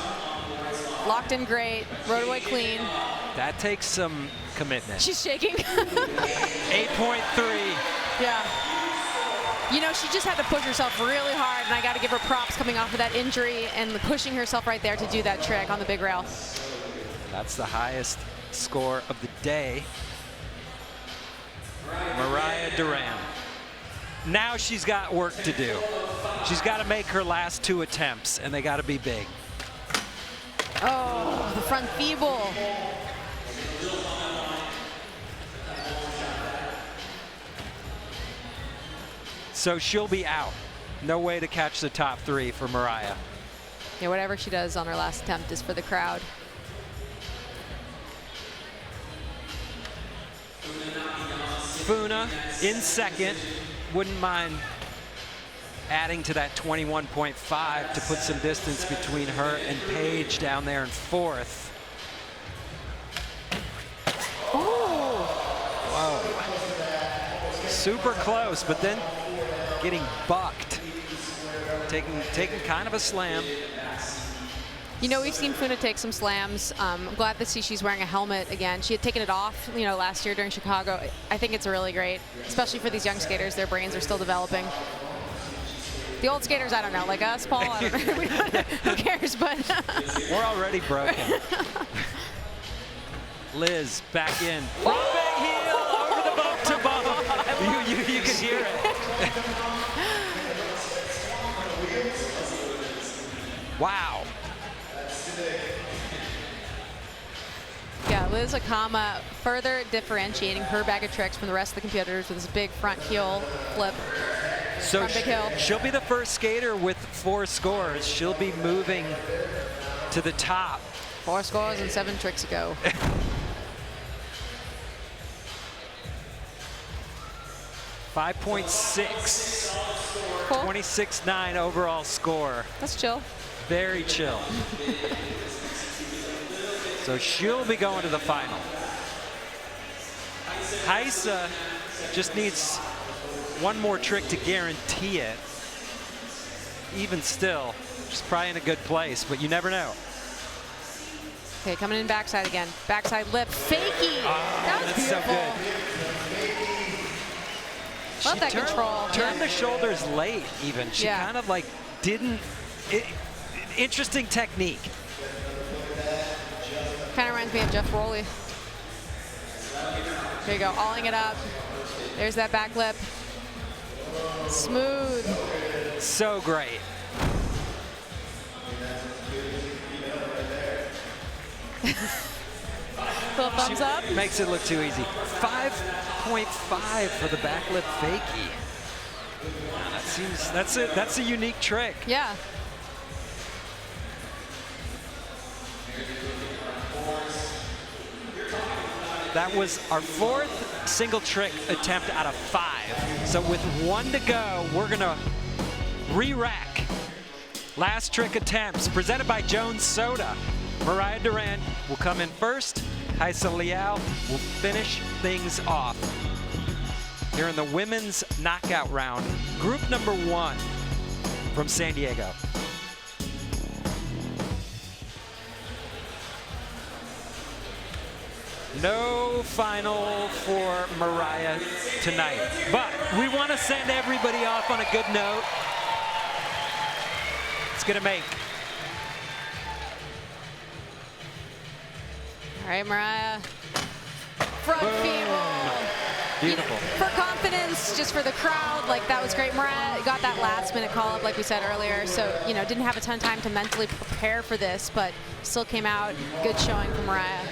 Speaker 2: Locked in great, rode away clean.
Speaker 1: That takes some commitment.
Speaker 2: She's shaking.
Speaker 1: 8.3.
Speaker 2: Yeah. You know, she just had to push herself really hard, and I got to give her props coming off of that injury and pushing herself right there to do that trick on the big rail.
Speaker 1: That's the highest score of the day. Mariah Duran. Now she's got work to do. She's got to make her last 2 attempts, and they got to be big.
Speaker 2: Oh, the front feeble.
Speaker 1: So she'll be out. No way to catch the top 3 for Mariah.
Speaker 2: Yeah, whatever she does on her last attempt is for the crowd.
Speaker 1: Funa in second. Wouldn't mind adding to that 21.5 to put some distance between her and Paige down there in 4th.
Speaker 2: Ooh.
Speaker 1: Whoa. Super close, but then getting bucked. Taking kind of a slam.
Speaker 2: You know, we've seen Funa take some slams. I'm glad to see she's wearing a helmet again. She had taken it off, you know, last year during Chicago. I think it's really great, especially for these young skaters. Their brains are still developing. The old skaters, I don't know, like us, Paul, I don't know. Who cares, but.
Speaker 1: We're already broken. Liz back in. Front big heel over the bump to bump. You can hear it. Wow.
Speaker 2: Yeah, Liz Akama further differentiating her bag of tricks from the rest of the competitors with this big front heel flip.
Speaker 1: So
Speaker 2: big hill.
Speaker 1: She'll be the first skater with 4 scores. She'll be moving to the top.
Speaker 2: 4 scores and 7 tricks ago.
Speaker 1: 5.6.
Speaker 2: Cool.
Speaker 1: 26-9 overall score.
Speaker 2: That's chill.
Speaker 1: Very chill. So she'll be going to the final. Rayssa just needs one more trick to guarantee it. Even still, she's probably in a good place, but you never know.
Speaker 2: Okay, coming in backside again. Backside lip, fakie. That was
Speaker 1: That's
Speaker 2: beautiful.
Speaker 1: So good.
Speaker 2: Love that control.
Speaker 1: Turned
Speaker 2: Yeah.
Speaker 1: the shoulders late even. She
Speaker 2: Yeah.
Speaker 1: kind of like didn't, interesting technique.
Speaker 2: Kind of reminds me of Jeff Rowley. There you go, alling it up. There's that back lip. Smooth.
Speaker 1: So great.
Speaker 2: Little thumbs
Speaker 1: She
Speaker 2: up.
Speaker 1: makes it look too easy. 5.5 for the back lip fakie. That seems, that's a unique trick.
Speaker 2: Yeah.
Speaker 1: That was our 4th single trick attempt out of 5. So with 1 to go, we're gonna re-rack. Last trick attempts presented by Jones Soda. Mariah Duran will come in first. Rayssa Leal will finish things off. Here in the women's knockout round, group number 1 from San Diego. No final for Mariah tonight, but we want to send everybody off on a good note. It's gonna make.
Speaker 2: All right, Mariah. Front feeble.
Speaker 1: Beautiful.
Speaker 2: For confidence, just for the crowd, like that was great. Mariah got that last minute call up, like we said earlier, so didn't have a ton of time to mentally prepare for this, but still came out. Good showing from Mariah.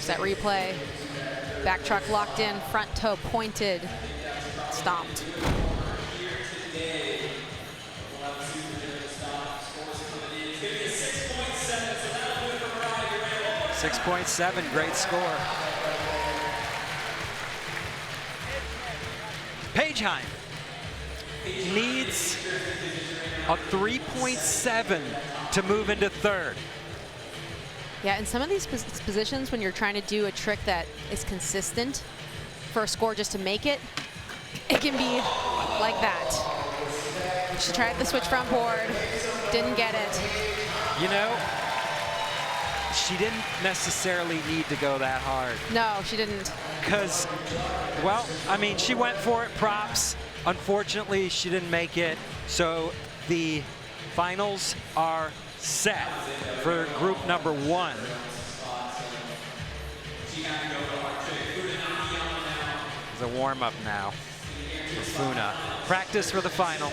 Speaker 2: That replay, back truck locked in, front toe pointed, stomped. .7, great score.
Speaker 1: Paige Heyn needs a 3.7 to move into 3rd.
Speaker 2: Yeah, in some of these positions, when you're trying to do a trick that is consistent for a score just to make it, it can be like that. She tried the switch front board, didn't get it.
Speaker 1: She didn't necessarily need to go that hard.
Speaker 2: No, she didn't.
Speaker 1: Because, well, I mean, she went for it, props. Unfortunately, she didn't make it. So the finals are set for group number 1. It's a warm-up now for Funa. Practice for the final.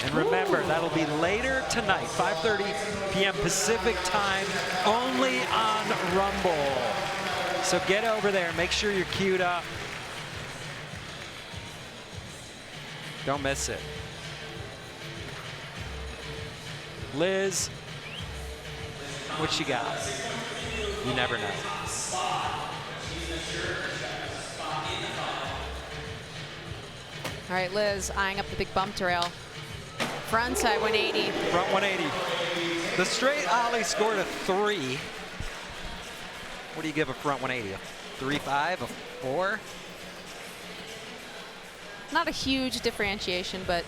Speaker 1: And remember, that'll be later tonight, 5:30 p.m. Pacific time, only on Rumble. So get over there, make sure you're queued up. Don't miss it. Liz, what you got? You never know.
Speaker 2: All right, Liz eyeing up the big bump derail. Front side 180.
Speaker 1: Front 180. The straight ollie scored a 3. What do you give a front 180? A 3.5, a 4?
Speaker 2: Not a huge differentiation, but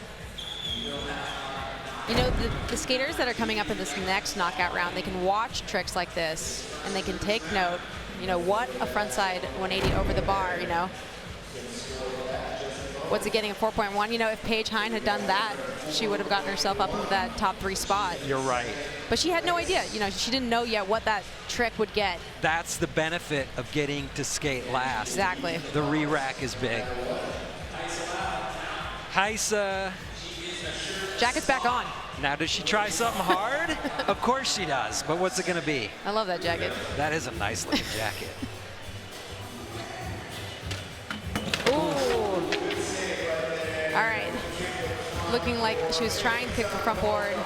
Speaker 2: the skaters that are coming up in this next knockout round, they can watch tricks like this and they can take note, what a frontside 180 over the bar, What's it getting, a 4.1? If Paige Heyn had done that, she would have gotten herself up into that top 3 spot.
Speaker 1: You're right.
Speaker 2: But she had no idea. She didn't know yet what that trick would get.
Speaker 1: That's the benefit of getting to skate last.
Speaker 2: Exactly.
Speaker 1: The re-rack is big. Rayssa.
Speaker 2: Jacket's back on.
Speaker 1: Now, does she try something hard? Of course she does, but what's it going to be?
Speaker 2: I love that jacket.
Speaker 1: That is a nice looking jacket.
Speaker 2: Ooh. All right. Looking like she was trying to kick the front board.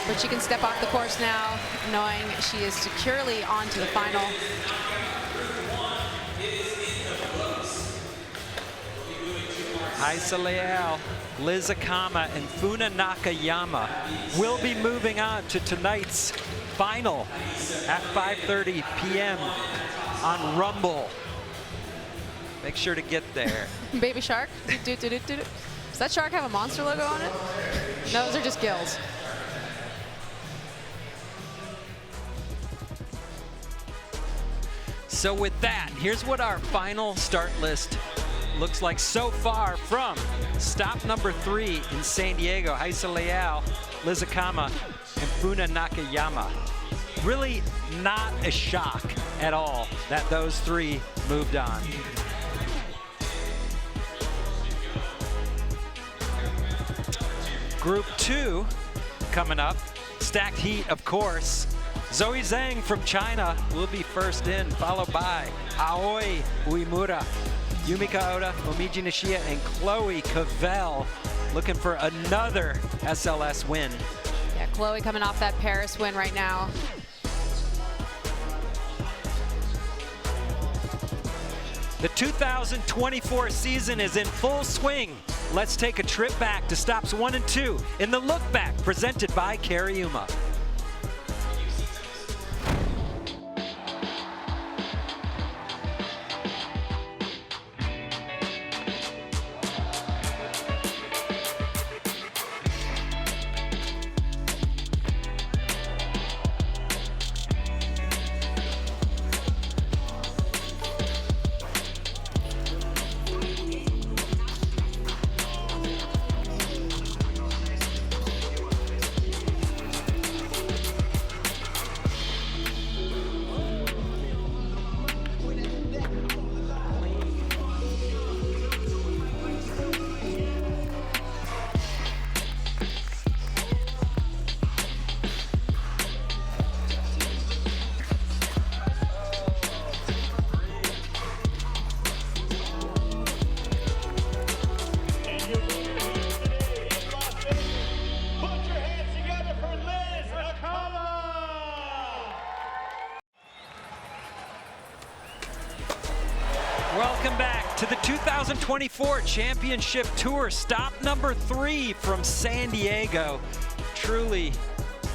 Speaker 2: But she can step off the course now, knowing she is securely on to the final.
Speaker 1: Rayssa Leal, Liz Akama, and Funa Nakayama will be moving on to tonight's final at 5:30 p.m. on Rumble. Make sure to get there.
Speaker 2: Baby shark. Does that shark have a monster logo on it? No, those are just gills.
Speaker 1: So with that, here's what our final start list looks like so far from stop number 3 in San Diego. Rayssa Leal, Liz Akama, and Funa Nakayama. Really not a shock at all that those 3 moved on. Group 2 coming up. Stacked heat, of course. Zoe Zeng from China will be first in, followed by Aoi Uemura, Yumeka Oda, Momiji Nishiya, and Chloe Covell looking for another SLS win.
Speaker 2: Yeah, Chloe coming off that Paris win right now.
Speaker 1: The 2024 season is in full swing. Let's take a trip back to stops 1 and 2 in the Look Back presented by Cariuma. Welcome back to the 2024 Championship Tour. Stop number 3 from San Diego. Truly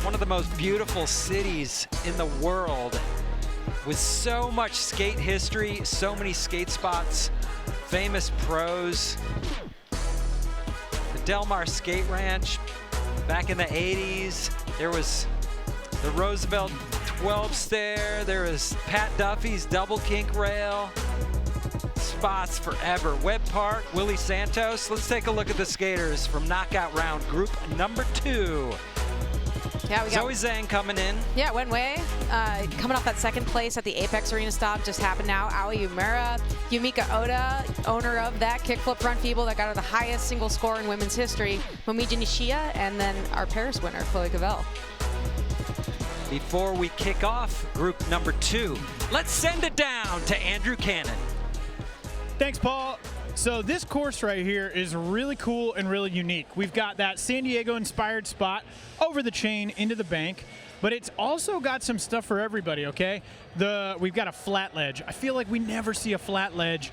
Speaker 1: one of the most beautiful cities in the world with so much skate history, so many skate spots, famous pros. The Del Mar Skate Ranch back in the 80s. There was the Roosevelt 12 stair. There was Pat Duffy's double kink rail. Spots forever. Webb Park, Willie Santos. Let's take a look at the skaters from knockout round group number 2.
Speaker 2: Yeah, we got
Speaker 1: Zoe Zeng coming in.
Speaker 2: Yeah, Wenhui coming off that second place at the Apex Arena stop just happened now. Aoi Uemura, Yumeka Oda, owner of that kickflip front feeble that got her the highest single score in women's history. Momiji Nishiya, and then our Paris winner, Chloe Covell.
Speaker 1: Before we kick off group number 2, let's send it down to Andrew Cannon.
Speaker 3: Thanks, Paul. So this course right here is really cool and really unique. We've got that San Diego inspired spot over the chain into the bank, but it's also got some stuff for everybody, okay? We've got a flat ledge. I feel like we never see a flat ledge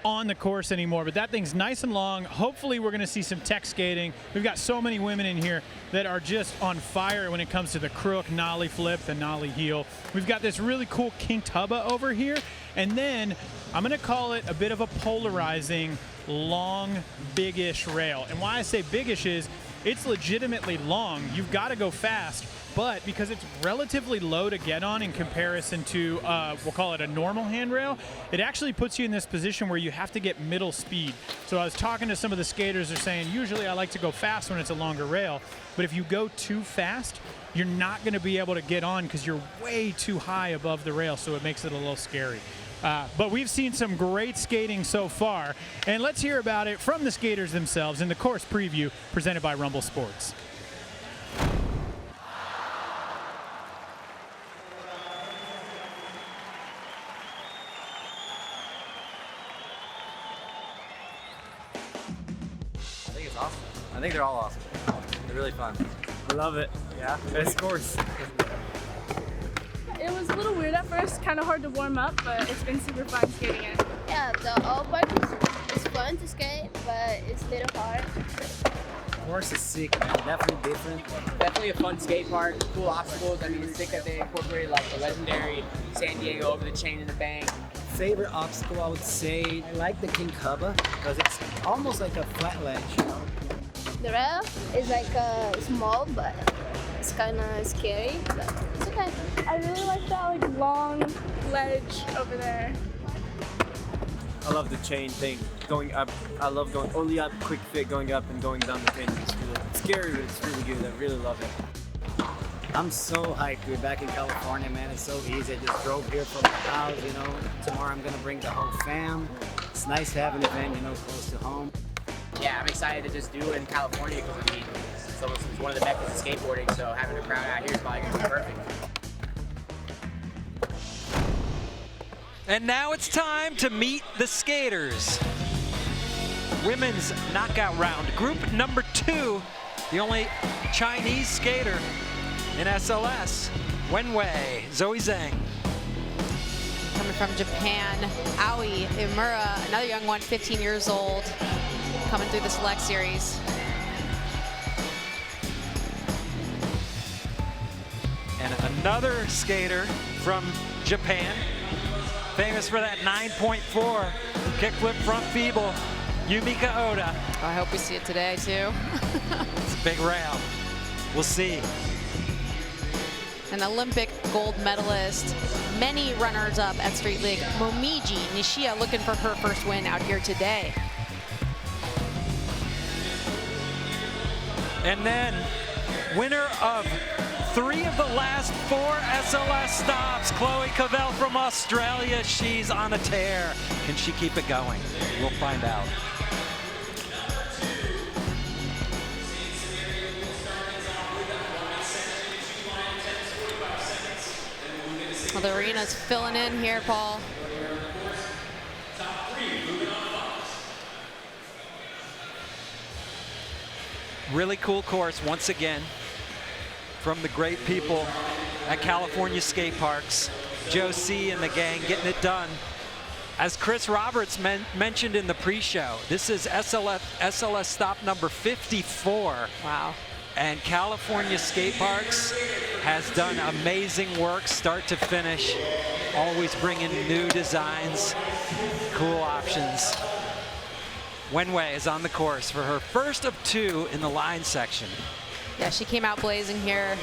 Speaker 3: on the course anymore, but that thing's nice and long. Hopefully we're gonna see some tech skating. We've got so many women in here that are just on fire when it comes to the crook, nollie flip, the nollie heel. We've got this really cool kinked hubba over here, and then I'm gonna call it a bit of a polarizing, long, big-ish rail. And why I say big-ish is it's legitimately long. You've gotta go fast, but because it's relatively low to get on in comparison to, we'll call it a normal handrail, it actually puts you in this position where you have to get middle speed. So I was talking to some of the skaters, they're saying, usually I like to go fast when it's a longer rail, but if you go too fast, you're not gonna be able to get on because you're way too high above the rail, so it makes it a little scary. But we've seen some great skating so far, and let's hear about it from the skaters themselves in the course preview presented by Rumble Sports.
Speaker 6: I think it's awesome. I think they're all awesome. They're really fun. Love it. Yeah, best course.
Speaker 7: It was a little weird at first, kind of hard to warm up, but it's been super fun skating it.
Speaker 4: Yeah, the all park is fun to skate, but it's a little hard.
Speaker 8: Course is sick, man. Definitely different.
Speaker 9: Definitely a fun skate park, cool obstacles. I mean, it's sick that they incorporated like the legendary San Diego over the chain in the bank.
Speaker 8: Favorite obstacle, I would say, I like the King Cubba because it's almost like a flat ledge, you know?
Speaker 4: The rail is like small, but it's kind of scary, but it's okay.
Speaker 7: I really like that like long ledge over there.
Speaker 6: I love the chain thing. Going up, I love going only up, quick fit, going up and going down the chain. It's really scary, but it's really good. I really love it.
Speaker 8: I'm so hyped to be back in California, man. It's so easy. I just drove here from my house, you know. Tomorrow I'm gonna bring the whole fam. It's nice to have an event, you know, close to home.
Speaker 9: Yeah, I'm excited to just do it in California because I mean, it's one of the meccas of skateboarding, so having a crowd out here is probably going to be perfect.
Speaker 1: And now it's time to meet the skaters. Women's knockout round, group number 2, the only Chinese skater in SLS, Wenhui, Zoe Zeng.
Speaker 2: Coming from Japan, Aoi Uemura, another young one, 15 years old, coming through the select series.
Speaker 1: And another skater from Japan, famous for that 9.4 kickflip front feeble, Yumeka Oda.
Speaker 2: I hope we see it today too.
Speaker 1: It's a big rail. We'll see.
Speaker 2: An Olympic gold medalist, many runners-up at Street League. Momiji, Nishiya looking for her first win out here today.
Speaker 1: And then, winner of 3 of the last 4 SLS stops, Chloe Covell from Australia. She's on a tear. Can she keep it going? We'll find out.
Speaker 2: Well, the arena's filling in here, Paul.
Speaker 1: Really cool course once again from the great people at California Skate Parks. Joe C. and the gang getting it done. As Chris Roberts mentioned in the pre-show, this is SLS stop number 54.
Speaker 2: Wow.
Speaker 1: And California Skate Parks has done amazing work start to finish, always bringing new designs, cool options. Wenhui is on the course for her first of 2 in the line section.
Speaker 2: Yeah, she came out blazing here.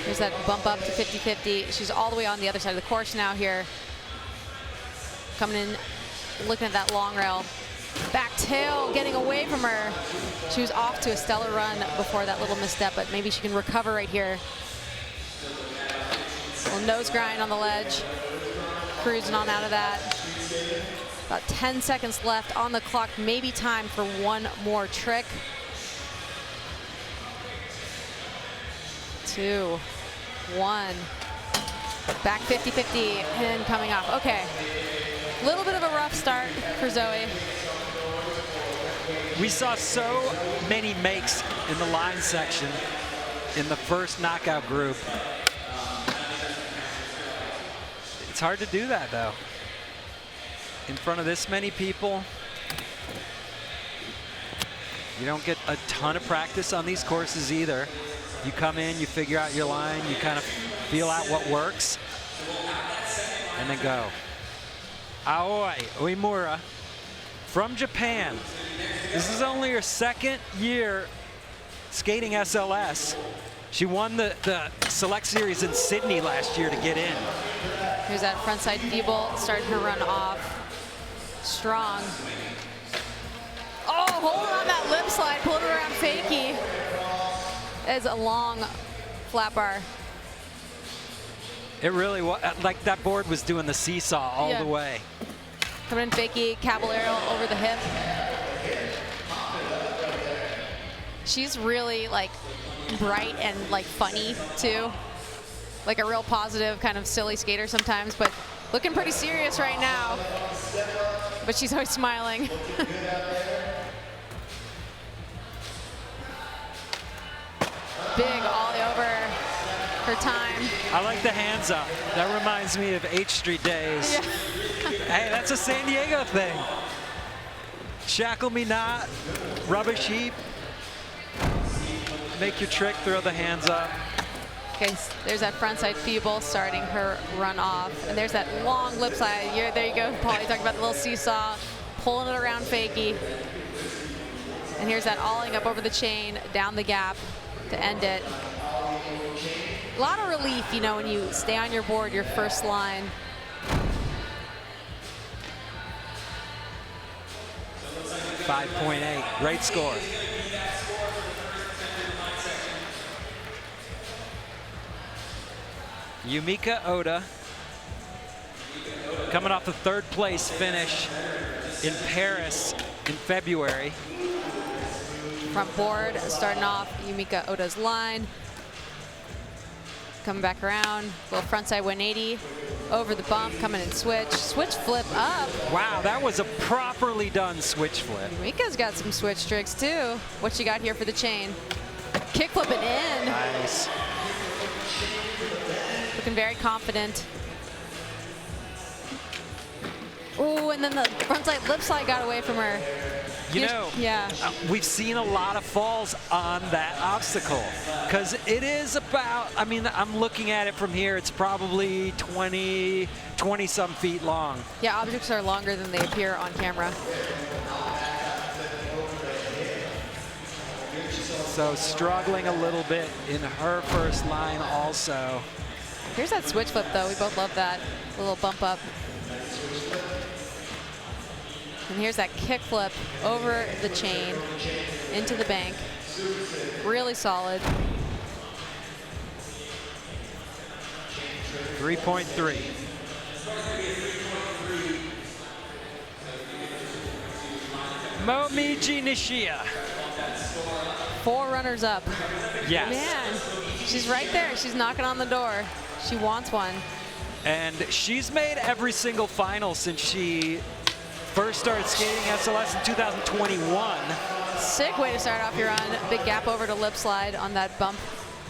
Speaker 2: There's that bump up to 50-50. She's all the way on the other side of the course now here. Coming in, looking at that long rail. Back tail getting away from her. She was off to a stellar run before that little misstep, but maybe she can recover right here. Little nose grind on the ledge. Cruising on out of that. About 10 seconds left on the clock, maybe time for one more trick. 2, 1. Back 50-50 and coming off. Okay, a little bit of a rough start for Zoe.
Speaker 1: We saw so many makes in the line section in the first knockout group. It's hard to do that though. In front of this many people, you don't get a ton of practice on these courses either. You come in, you figure out your line, you kind of feel out what works, and then go. Aoi Uemura from Japan. This is only her 2nd year skating SLS. She won the Select Series in Sydney last year to get in.
Speaker 2: Here's that frontside feeble, starting to run off strong. Oh, holding on that lip slide, pulling it around fakie. It's a long flat bar.
Speaker 1: It really was, like that board was doing the seesaw all the way.
Speaker 2: Coming in fakie, caballero over the hip. She's really like bright and like funny too. Like a real positive kind of silly skater sometimes, but looking pretty serious right now. But she's always smiling. big ollie over her time.
Speaker 1: I like the hands up. That reminds me of H Street days.
Speaker 2: Yeah.
Speaker 1: Hey, that's a San Diego thing. Shackle me not, rubbish heap. Make your trick, throw the hands up.
Speaker 2: Okay, there's that frontside feeble starting her run off. And there's that long lip side. There you go, Paul. You talked about the little seesaw, pulling it around fakie. And here's that olling up over the chain, down the gap to end it. A lot of relief, you know, when you stay on your board, your first line.
Speaker 1: .5.8, great score. Yumeka Oda coming off the third place finish in Paris in February.
Speaker 2: Front board, starting off Yumeka Oda's line. Coming back around, little frontside 180, over the bump, coming in switch flip up.
Speaker 1: Wow, that was a properly done switch flip.
Speaker 2: Yumeka's got some switch tricks too. What she got here for the chain? Kick flip it in.
Speaker 1: Nice.
Speaker 2: Looking very confident. Ooh, and then the frontside lip slide got away from her.
Speaker 1: You know,
Speaker 2: yeah.
Speaker 1: We've seen a lot of falls on that obstacle because it is about, I mean, I'm looking at it from here, it's probably 20 some feet long.
Speaker 2: Yeah, objects are longer than they appear on camera.
Speaker 1: So struggling a little bit in her first line also.
Speaker 2: Here's that switch flip though, we both love that, a little bump up. And here's that kick flip over the chain into the bank. Really solid.
Speaker 1: 3.3. Momiji Nishiya.
Speaker 2: 4 runners up.
Speaker 1: Yes.
Speaker 2: Man, she's right there. She's knocking on the door. She wants one.
Speaker 1: And she's made every single final since she first started skating SLS in 2021.
Speaker 2: Sick way to start off your run. Big gap over to lip slide on that bump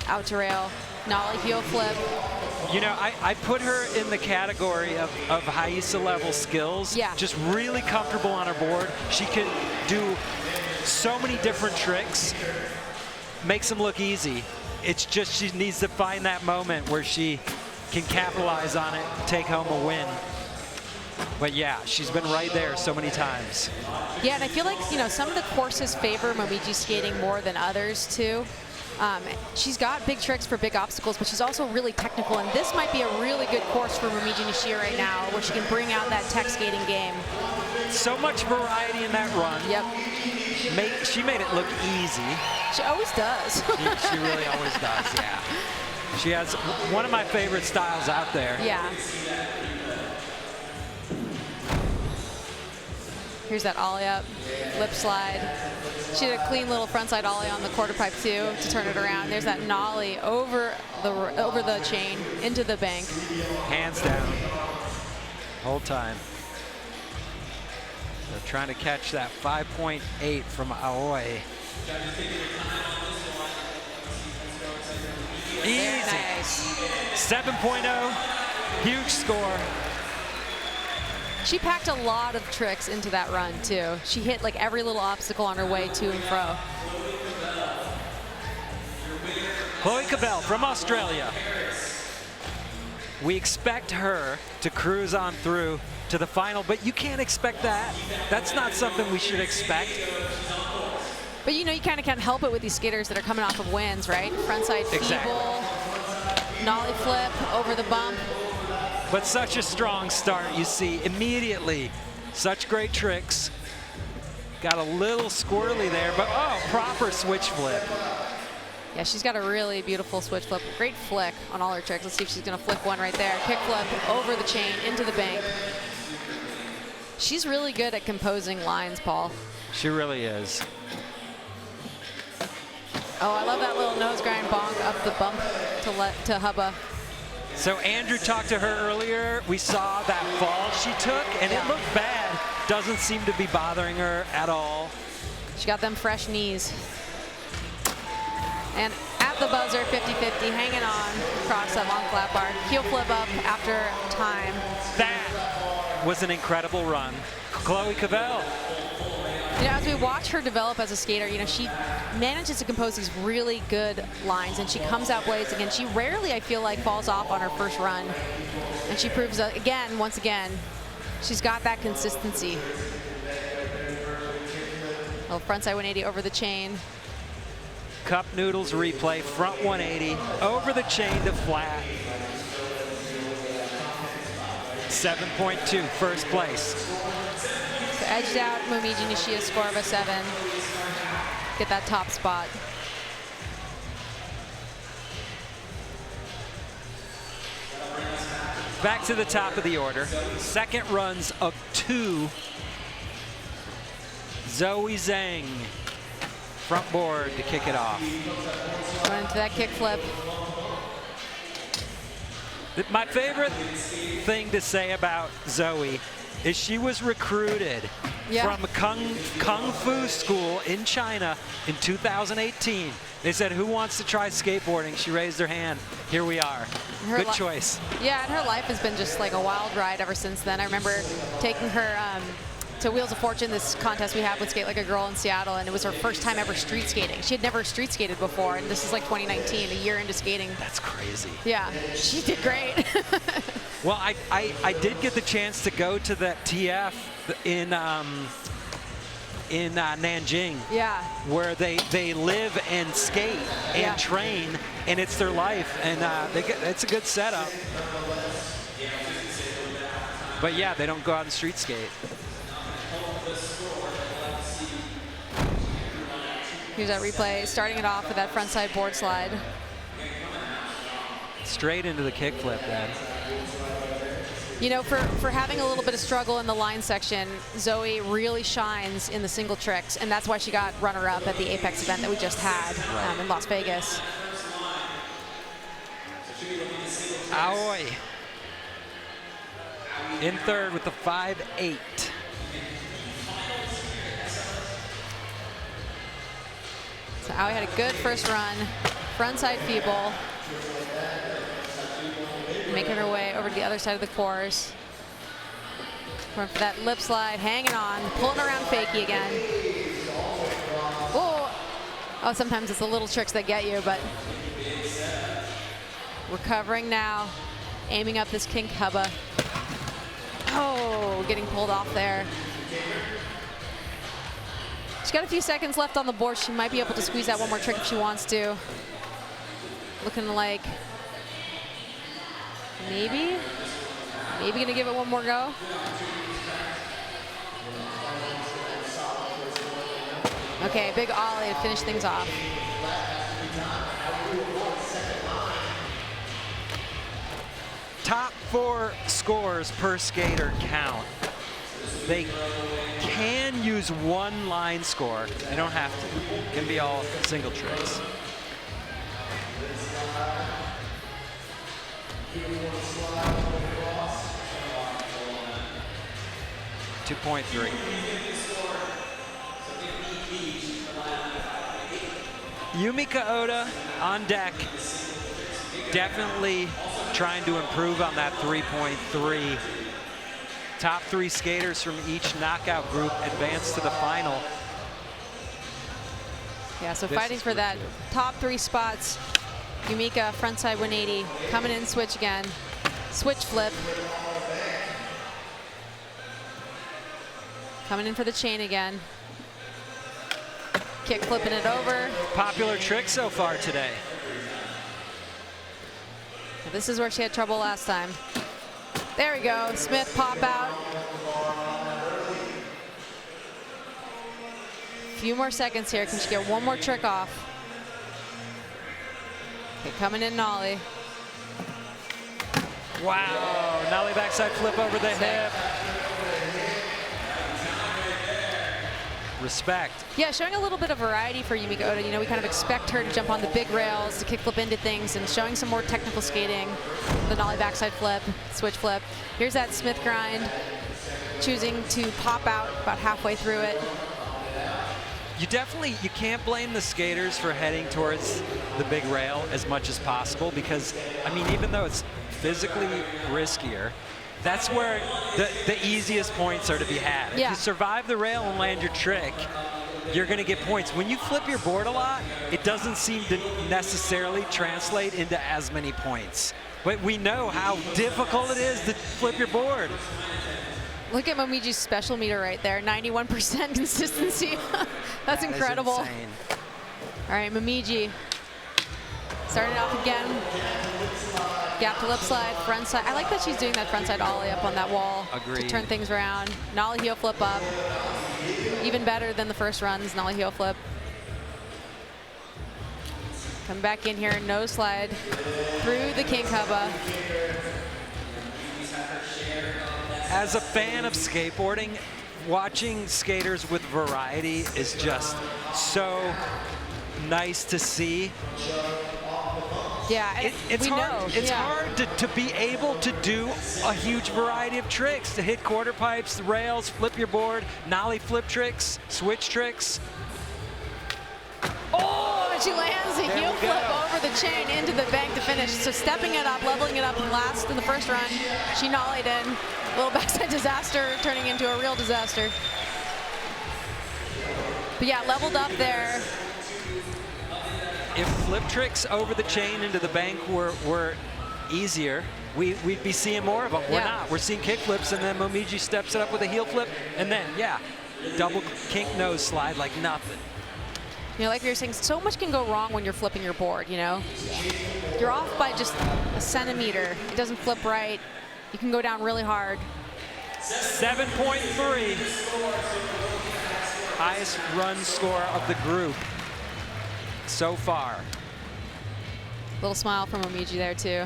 Speaker 2: out to rail. Nollie heel flip.
Speaker 1: You know, I put her in the category of Rayssa level skills.
Speaker 2: Yeah.
Speaker 1: Just really comfortable on her board. She can do so many different tricks, makes them look easy. It's just she needs to find that moment where she can capitalize on it, take home a win. But yeah, she's been right there so many times.
Speaker 2: Yeah, and I feel like, you know, some of the courses favor Momiji skating more than others too. She's got big tricks for big obstacles, but she's also really technical, and this might be a really good course for Momiji Nishiya right now, where she can bring out that tech skating game.
Speaker 1: So much variety in that run.
Speaker 2: Yep.
Speaker 1: She made it look easy.
Speaker 2: She always does.
Speaker 1: She really always does, yeah. She has one of my favorite styles out there.
Speaker 2: Yeah. Here's that ollie up, lip slide. She had a clean little frontside ollie on the quarter pipe too to turn it around. There's that nollie over the chain into the bank.
Speaker 1: Hands down, whole time. They're trying to catch that 5.8 from Aoi. Easy.
Speaker 2: Nice.
Speaker 1: 7.0, huge score.
Speaker 2: She packed a lot of tricks into that run too. She hit like every little obstacle on her way to and fro.
Speaker 1: Chloe Covell from Australia. We expect her to cruise on through to the final, but you can't expect that. That's not something we should expect.
Speaker 2: But you know, you kind of can't help it with these skaters that are coming off of wins, right? Frontside feeble, nollie flip over the bump.
Speaker 1: But such a strong start, you see, immediately. Such great tricks. Got a little squirrely there, but oh, proper switch flip.
Speaker 2: Yeah, she's got a really beautiful switch flip. Great flick on all her tricks. Let's see if she's gonna flick one right there. Kick flip over the chain, into the bank. She's really good at composing lines, Paul.
Speaker 1: She really is.
Speaker 2: Oh, I love that little nose grind bonk up the bump to Hubba.
Speaker 1: So Andrew talked to her earlier. We saw that fall she took, and it looked bad. Doesn't seem to be bothering her at all.
Speaker 2: She got them fresh knees. And at the buzzer, 50-50, hanging on across that long flat bar. Heel flip up after time.
Speaker 1: That was an incredible run. Chloe Covell.
Speaker 2: You know, as we watch her develop as a skater, you know, she manages to compose these really good lines, and she comes out blazing, and she rarely, I feel like, falls off on her first run. And she proves again, once again, she's got that consistency. Little frontside 180 over the chain.
Speaker 1: Cup noodles replay, front 180, over the chain to flat. 7.2, first place.
Speaker 2: So edged out Momiji Nishiya, score of a 7. Get that top spot.
Speaker 1: Back to the top of the order. Second runs of 2. Zoe Zeng, front board to kick it off.
Speaker 2: Going into that kick flip.
Speaker 1: My favorite thing to say about Zoe is she was recruited from Kung Fu school in China in 2018. They said, who wants to try skateboarding? She raised her hand. Here we are. Good choice.
Speaker 2: Yeah, and her life has been just like a wild ride ever since then. I remember taking her to Wheels of Fortune, this contest we have with Skate Like a Girl in Seattle, and it was her first time ever street skating. She had never street skated before, and this is like 2019, a year into skating.
Speaker 1: That's crazy.
Speaker 2: Yeah, she did great.
Speaker 1: Well, I did get the chance to go to that TF in Nanjing, where they live and skate and train, and it's their life, and it's a good setup. But yeah, they don't go out and street skate.
Speaker 2: Here's that replay, starting it off with that frontside board slide.
Speaker 1: Straight into the kickflip then.
Speaker 2: You know, for having a little bit of struggle in the line section, Zoe really shines in the single tricks, and that's why she got runner-up at the Apex event that we just had in Las Vegas.
Speaker 1: Aoi in third with the 5.8.
Speaker 2: So Aoi had a good first run, frontside feeble. Making her way over to the other side of the course. Going for that lip slide, hanging on, pulling around fakie again. Oh, sometimes it's the little tricks that get you, but recovering now, aiming up this kink hubba. Oh, getting pulled off there. She's got a few seconds left on the board. She might be able to squeeze out one more trick if she wants to. Looking like maybe gonna give it one more go. Okay, big ollie to finish things off.
Speaker 1: Top 4 scores per skater count. They can use one line score. They don't have to. It can be all single tricks. .3. Yumeka Oda on deck. Definitely trying to improve on that 3.3. Top 3 skaters from each knockout group advance to the final.
Speaker 2: Yeah, so fighting for that top 3 spots. Yumeka, frontside 180, coming in switch again. Switch flip. Coming in for the chain again. Kick flipping it over.
Speaker 1: Popular trick so far today.
Speaker 2: This is where she had trouble last time. There we go, Smith pop out. Few more seconds here. Can she get one more trick off? Okay, coming in nollie.
Speaker 1: Wow, nollie backside flip over the hip. Respect.
Speaker 2: Yeah, showing a little bit of variety for Yumeka Oda. You know, we kind of expect her to jump on the big rails, to kick flip into things, and showing some more technical skating. The nollie backside flip, switch flip. Here's that Smith grind, choosing to pop out about halfway through it.
Speaker 1: You can't blame the skaters for heading towards the big rail as much as possible because, I mean, even though it's physically riskier, that's where the easiest points are to be had.
Speaker 2: Yeah.
Speaker 1: If you survive the rail and land your trick, you're going to get points. When you flip your board a lot, it doesn't seem to necessarily translate into as many points. But we know how difficult it is to flip your board.
Speaker 2: Look at Momiji's special meter right there, 91% consistency. That's incredible.
Speaker 1: That is insane.
Speaker 2: All right, Momiji. Starting off again. Gap to lip slide, front side. I like that she's doing that front side ollie up on that wall
Speaker 1: Agreed.
Speaker 2: to turn things around. Nollie heel flip up. Even better than the first runs, nollie heel flip. Come back in here, nose slide through the king hubba.
Speaker 1: As a fan of skateboarding, watching skaters with variety is just so nice to see.
Speaker 2: Yeah,
Speaker 1: it's
Speaker 2: we
Speaker 1: hard.
Speaker 2: know.
Speaker 1: It's
Speaker 2: yeah.
Speaker 1: hard to be able to do a huge variety of tricks, to hit quarter pipes, rails, flip your board, nollie flip tricks, switch tricks.
Speaker 2: Oh, and she lands a
Speaker 1: There
Speaker 2: heel
Speaker 1: we
Speaker 2: flip
Speaker 1: go.
Speaker 2: over the chain into the bank to finish. So stepping it up, leveling it up last in the first run. She nollied in. A little backside disaster turning into a real disaster. But yeah, leveled up there.
Speaker 1: If flip tricks over the chain into the bank were easier, we'd be seeing more of them. We're
Speaker 2: Yeah.
Speaker 1: not. We're seeing kick flips, and then Momiji steps it up with a heel flip, and then, yeah, double kink nose slide like nothing.
Speaker 2: You know, like we were saying, so much can go wrong when you're flipping your board, you know? You're off by just a centimeter. It doesn't flip right. You can go down really hard.
Speaker 1: 7.3. Highest run score of the group so far.
Speaker 2: Little smile from Momiji there, too.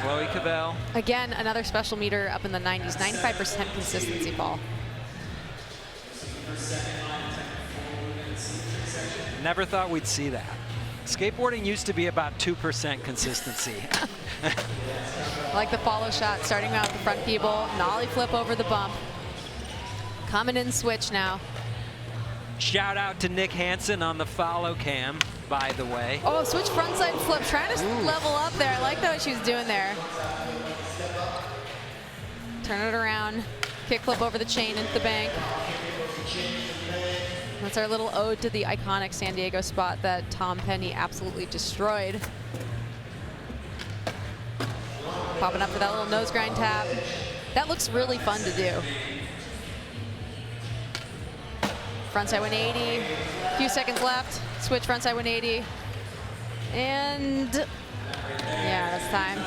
Speaker 1: Chloe Covell.
Speaker 2: Again, another special meter up in the 90s, 95% consistency ball.
Speaker 1: Never thought we'd see that. Skateboarding used to be about 2% consistency.
Speaker 2: I like the follow shot, starting out with the front feeble, nollie flip over the bump. Coming in switch now.
Speaker 1: Shout out to Nick Hansen on the follow cam, by the way.
Speaker 2: Oh, switch frontside flip, trying to level up there. I like that what she was doing there. Turn it around, kick flip over the chain into the bank. That's our little ode to the iconic San Diego spot that Tom Penny absolutely destroyed. Popping up for that little nose grind tap. That looks really fun to do. Frontside 180, few seconds left. Switch frontside 180. And yeah, that's time.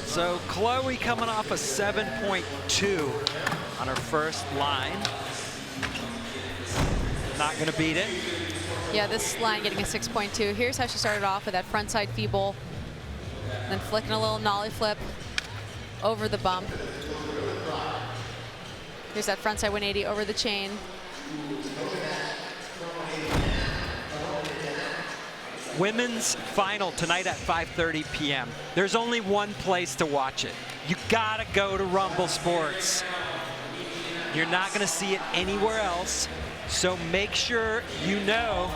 Speaker 1: So Chloe coming off a 7.2 on her first line. Not gonna beat it.
Speaker 2: Yeah, this line getting a 6.2. Here's how she started off with that frontside feeble, then flicking a little nollie flip over the bump. Here's that frontside 180 over the chain.
Speaker 1: Women's final tonight at 5:30 p.m. There's only one place to watch it. You gotta go to Rumble Sports. You're not gonna see it anywhere else. So make sure you know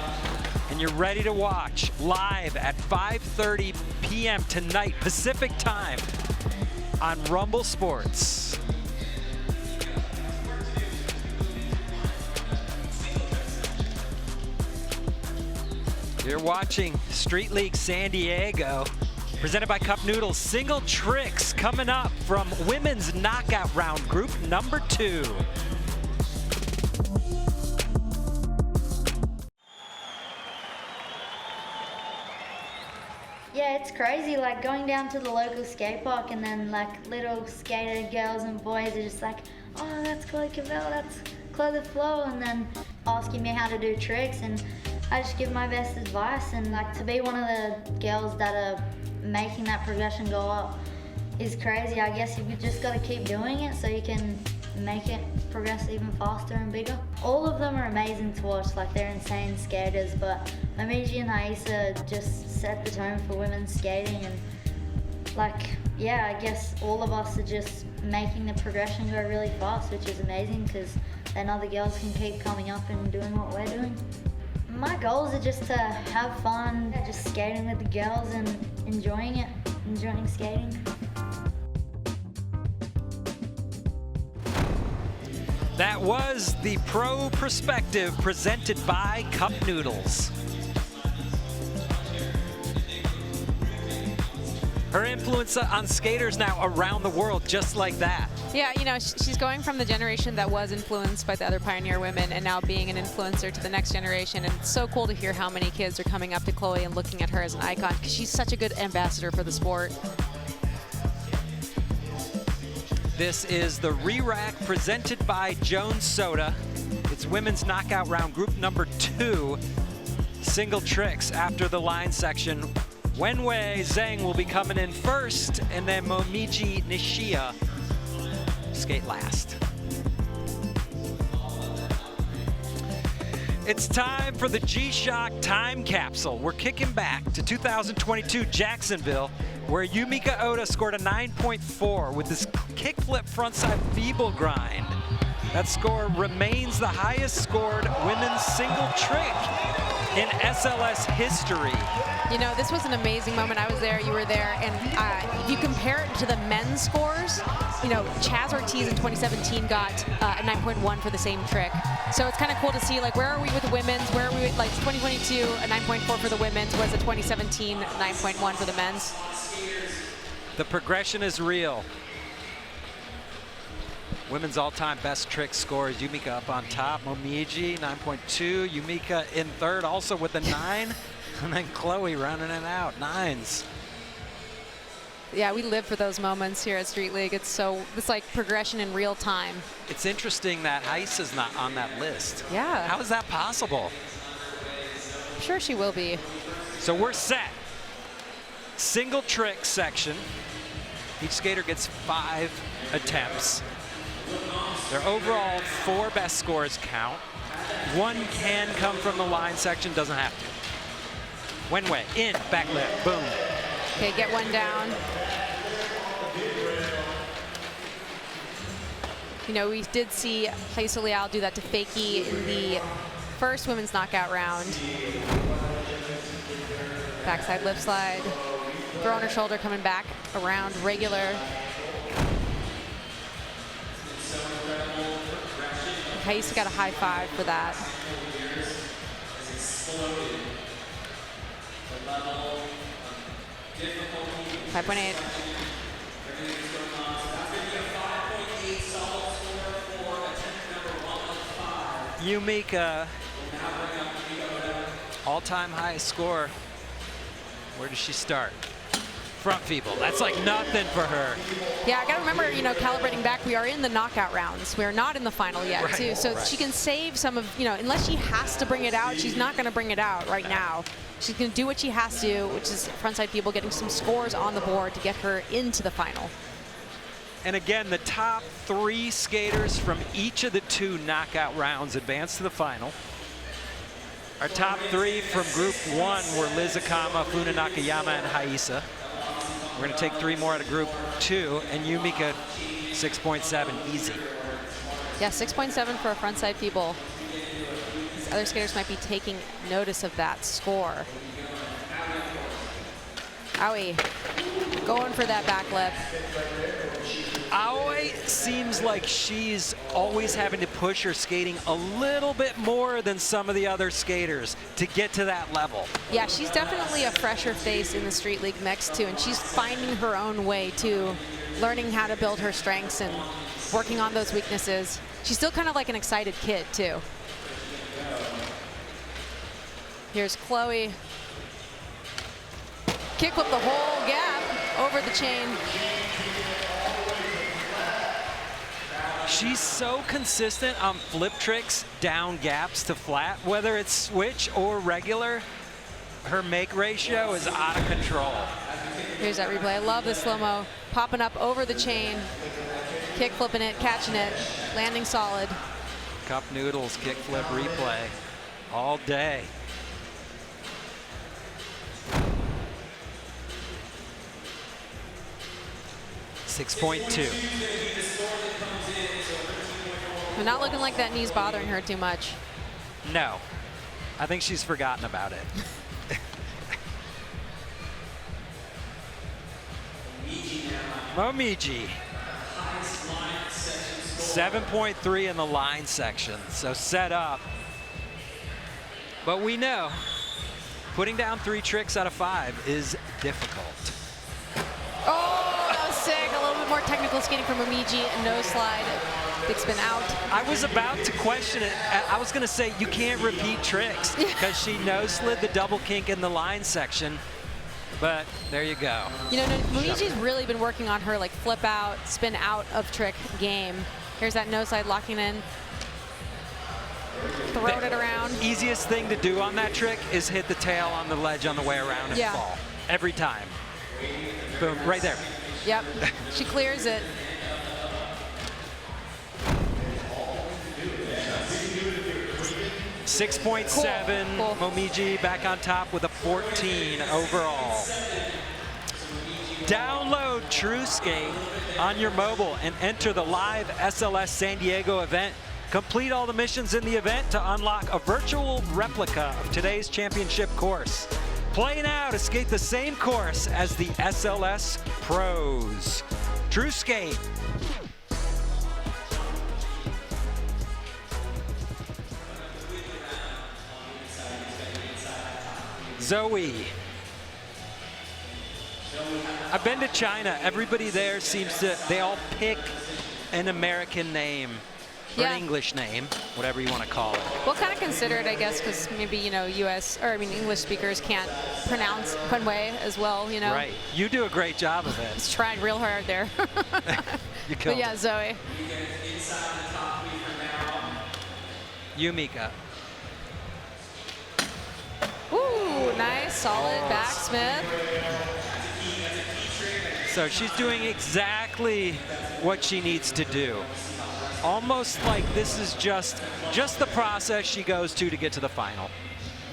Speaker 1: and you're ready to watch live at 5:30 p.m. tonight, Pacific time, on Rumble Sports. You're watching Street League San Diego, presented by Cup Noodles. Single tricks coming up from women's knockout round, group number 2.
Speaker 4: Yeah, it's crazy, like going down to the local skate park and then like little skater girls and boys are just like, oh, that's Chloe Covell, that's Chloe the Flow, and then asking me how to do tricks, and I just give my best advice. And like to be one of the girls that are making that progression go up is crazy. I guess you just got to keep doing it so you can
Speaker 5: make it progress even faster and bigger. All of them are amazing to watch, like they're insane skaters, but Momiji and Rayssa just set the tone for women's skating, and like, yeah, I guess all of us are just making the progression go really fast, which is amazing because then other girls can keep coming up and doing what we're doing. My goals are just to have fun, just skating with the girls and enjoying it, enjoying skating.
Speaker 1: That was the Pro Perspective presented by Cup Noodles. Her influence on skaters now around the world, just like that.
Speaker 2: Yeah, you know, she's going from the generation that was influenced by the other pioneer women and now being an influencer to the next generation. And it's so cool to hear how many kids are coming up to Chloe and looking at her as an icon because she's such a good ambassador for the sport.
Speaker 1: This is the Re-Rack presented by Jones Soda. It's women's knockout round, group number 2. Single tricks after the line section. Wenhui, Zeng will be coming in first, and then Momiji, Nishiya skate last. It's time for the G-Shock Time Capsule. We're kicking back to 2022 Jacksonville, where Yumeka Oda scored a 9.4 with this kickflip frontside feeble grind. That score remains the highest scored women's single trick in SLS history.
Speaker 2: You know, this was an amazing moment. I was there, you were there, and if you compare it to the men's scores, you know, Chaz Ortiz in 2017 got a 9.1 for the same trick. So it's kind of cool to see, like, where are we with the women's? Where are we with, like, 2022, a 9.4 for the women's, was a 2017 9.1 for the men's.
Speaker 1: The progression is real. Women's all-time best trick scores, Yumeka up on top, Momiji 9.2, Yumeka in third also with a 9, and then Chloe rounding it out, 9s.
Speaker 2: Yeah, we live for those moments here at Street League. It's like progression in real time.
Speaker 1: It's interesting that Heyssa's not on that list.
Speaker 2: Yeah.
Speaker 1: How is that possible?
Speaker 2: I'm sure she will be.
Speaker 1: So we're set. Single trick section. Each skater gets 5 attempts. Their overall 4 best scores count. 1 can come from the line section, doesn't have to. Wenhui, in, back lip, boom.
Speaker 2: Okay, get one down. You know, we did see Rayssa Leal do that to Fakie in the first women's knockout round. Backside lip slide. Throw on her shoulder, coming back around regular. Rayssa got a high 5 for that. .8.
Speaker 1: Yumeka, all-time highest score. Where does she start? Front feeble. That's like nothing for her.
Speaker 2: Yeah, I gotta remember, you know, calibrating back, we are in the knockout rounds. We're not in the final yet,
Speaker 1: right,
Speaker 2: too. So she can save some of, you know, unless she has to bring it out, she's not gonna bring it out right now. She's gonna do what she has to, which is frontside feeble, getting some scores on the board to get her into the final.
Speaker 1: And again, the top 3 skaters from each of the 2 knockout rounds advance to the final. Our top 3 from group 1 were Akama, Funa, Nakayama, and Rayssa. We're going to take 3 more out of group 2, and Yumeka 6.7, easy.
Speaker 2: Yeah, 6.7 for a frontside feeble. These other skaters might be taking notice of that score. Owie, going for that back lip.
Speaker 1: Aoi seems like she's always having to push her skating a little bit more than some of the other skaters to get to that level.
Speaker 2: Yeah, she's definitely a fresher face in the Street League mix too, and she's finding her own way too, learning how to build her strengths and working on those weaknesses. She's still kind of like an excited kid too. Here's Chloe. Kickflip the whole gap over the chain.
Speaker 1: She's so consistent on flip tricks, down gaps to flat, whether it's switch or regular, her make ratio is out of control.
Speaker 2: Here's that replay. I love the slow-mo. Popping up over the chain. Kick flipping it, catching it, landing solid.
Speaker 1: Cup noodles, kick flip replay all day. .2.
Speaker 2: But not looking like that knee's bothering her too much.
Speaker 1: No, I think she's forgotten about it. Momiji. 7.3 in the line section, so set up. But we know putting down 3 tricks out of 5 is difficult.
Speaker 2: Oh, that was sick. A little bit more technical skating from Momiji. No slide. Big spin out.
Speaker 1: I was about to question it. I was going to say you can't repeat tricks because she no-slid the double kink in the line section. But there you go.
Speaker 2: You know, Momiji's really been working on her like flip out, spin out of trick game. Here's that no side locking in. Throwing it around.
Speaker 1: Easiest thing to do on that trick is hit the tail on the ledge on the way around and fall. Every time. Boom, right there.
Speaker 2: Yep, she clears it.
Speaker 1: .7.
Speaker 2: Cool.
Speaker 1: Momiji back on top with a 14 overall. Download TrueSkate on your mobile and enter the live SLS San Diego event. Complete all the missions in the event to unlock a virtual replica of today's championship course. Play now to skate the same course as the SLS pros. TrueSkate. Zoe. I've been to China. Everybody there seems to, they all pick an American name or an English name, whatever you want to call it.
Speaker 2: We'll kind of consider it, I guess, because maybe, you know, English speakers can't pronounce Wenhui as well, you know.
Speaker 1: Right. You do a great job of it.
Speaker 2: It's trying real hard there.
Speaker 1: You killed
Speaker 2: But yeah,
Speaker 1: it.
Speaker 2: Zoe.
Speaker 1: Yumeka.
Speaker 2: Ooh, nice, solid backsmith.
Speaker 1: So she's doing exactly what she needs to do. Almost like this is just the process she goes to get to the final.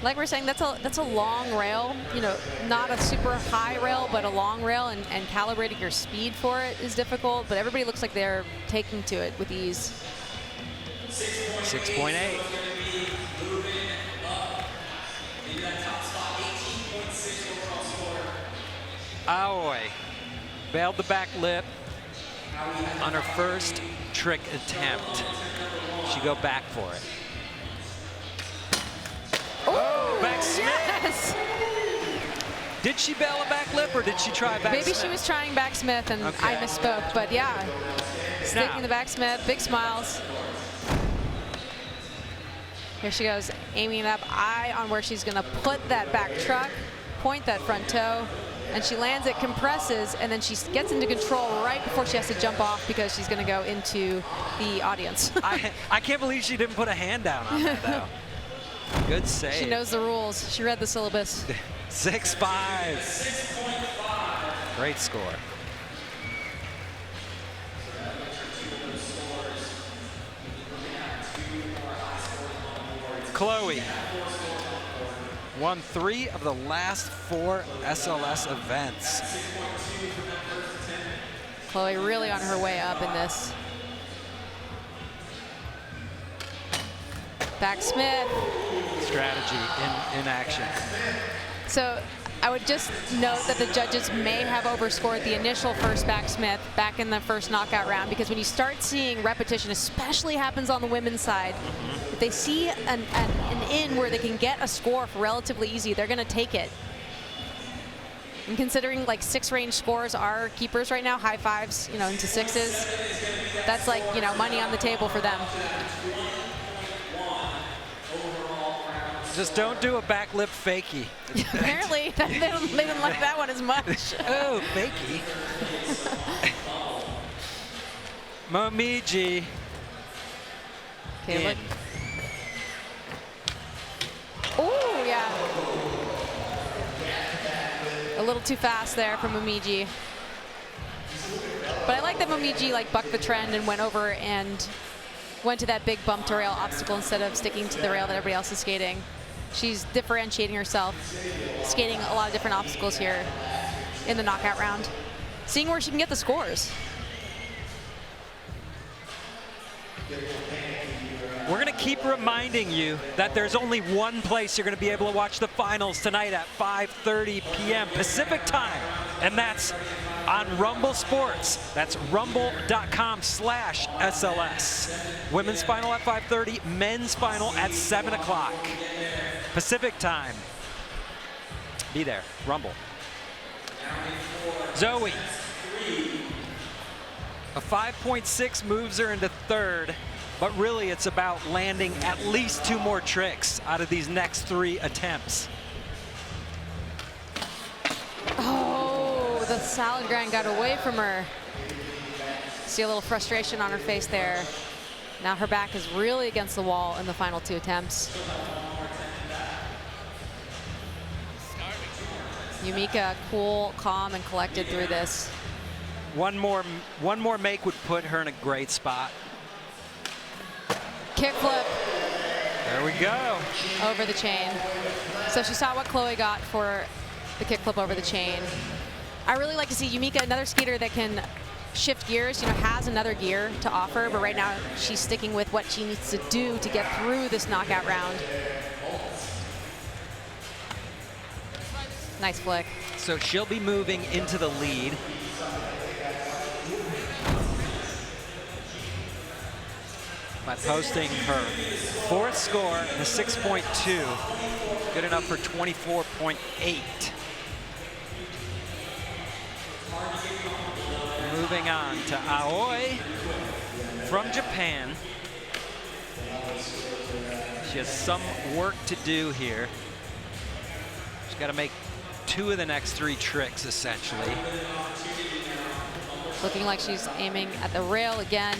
Speaker 2: Like we're saying, that's a long rail, you know, not a super high rail, but a long rail, and calibrating your speed for it is difficult, but everybody looks like they're taking to it with ease.
Speaker 1: 6.8. Aoi bailed the back lip on her first trick attempt. She go back for it.
Speaker 2: Oh,
Speaker 1: backsmith.
Speaker 2: Yes.
Speaker 1: Did she bail a back lip or did she try backsmith?
Speaker 2: Maybe she was trying backsmith and
Speaker 1: Okay.
Speaker 2: I misspoke, but yeah. Sticking
Speaker 1: Now.
Speaker 2: the backsmith, big smiles. Here she goes, aiming up, eye on where she's gonna put that back truck, point that front toe, and she lands it, compresses, and then she gets into control right before she has to jump off because she's gonna go into the audience.
Speaker 1: I can't believe she didn't put a hand down on that though. Good save.
Speaker 2: She knows the rules. She read the syllabus.
Speaker 1: 6.5. Great score. Chloe won 3 of the last 4 SLS events.
Speaker 2: Chloe really on her way up in this. Backsmith.
Speaker 1: Strategy in action.
Speaker 2: So I would just note that the judges may have overscored the initial first backsmith back in the first knockout round, because when you start seeing repetition, especially happens on the women's side, if they see an in where they can get a score for relatively easy, they're going to take it. And considering like 6 range scores are keepers right now, high 5s, you know, into 6s, that's like, you know, money on the table for them.
Speaker 1: Just don't do a back lip fakie.
Speaker 2: Apparently, they didn't like that one as much.
Speaker 1: Oh, fakie. Momiji.
Speaker 2: Okay, look. Oh, yeah. A little too fast there from Momiji. But I like that Momiji like bucked the trend and went over and went to that big bump to rail obstacle instead of sticking to the rail that everybody else is skating. She's differentiating herself, skating a lot of different obstacles here in the knockout round, seeing where she can get the scores.
Speaker 1: We're going to keep reminding you that there's only one place you're going to be able to watch the finals tonight at 5:30 p.m. Pacific time, and that's on Rumble Sports. That's rumble.com/SLS. Women's final at 5:30, men's final at 7 o'clock Pacific time. Be there, Rumble. Zoe, a 5.6 moves her into third. But really, it's about landing at least 2 more tricks out of these next 3 attempts.
Speaker 2: Oh, the salad grind got away from her. See a little frustration on her face there. Now her back is really against the wall in the final 2 attempts. Yumeka, cool, calm, and collected through this.
Speaker 1: One more make would put her in a great spot.
Speaker 2: Kickflip.
Speaker 1: There we go.
Speaker 2: Over the chain. So she saw what Chloe got for the kickflip over the chain. I really like to see Yumeka, another skater that can shift gears, has another gear to offer, but right now she's sticking with what she needs to do to get through this knockout round. Nice flick.
Speaker 1: So she'll be moving into the lead. By posting her 4th score, the 6.2, good enough for 24.8. Moving on to Aoi from Japan. She has some work to do here. She's got to make 2 of the next 3 tricks, essentially.
Speaker 2: Looking like she's aiming at the rail again.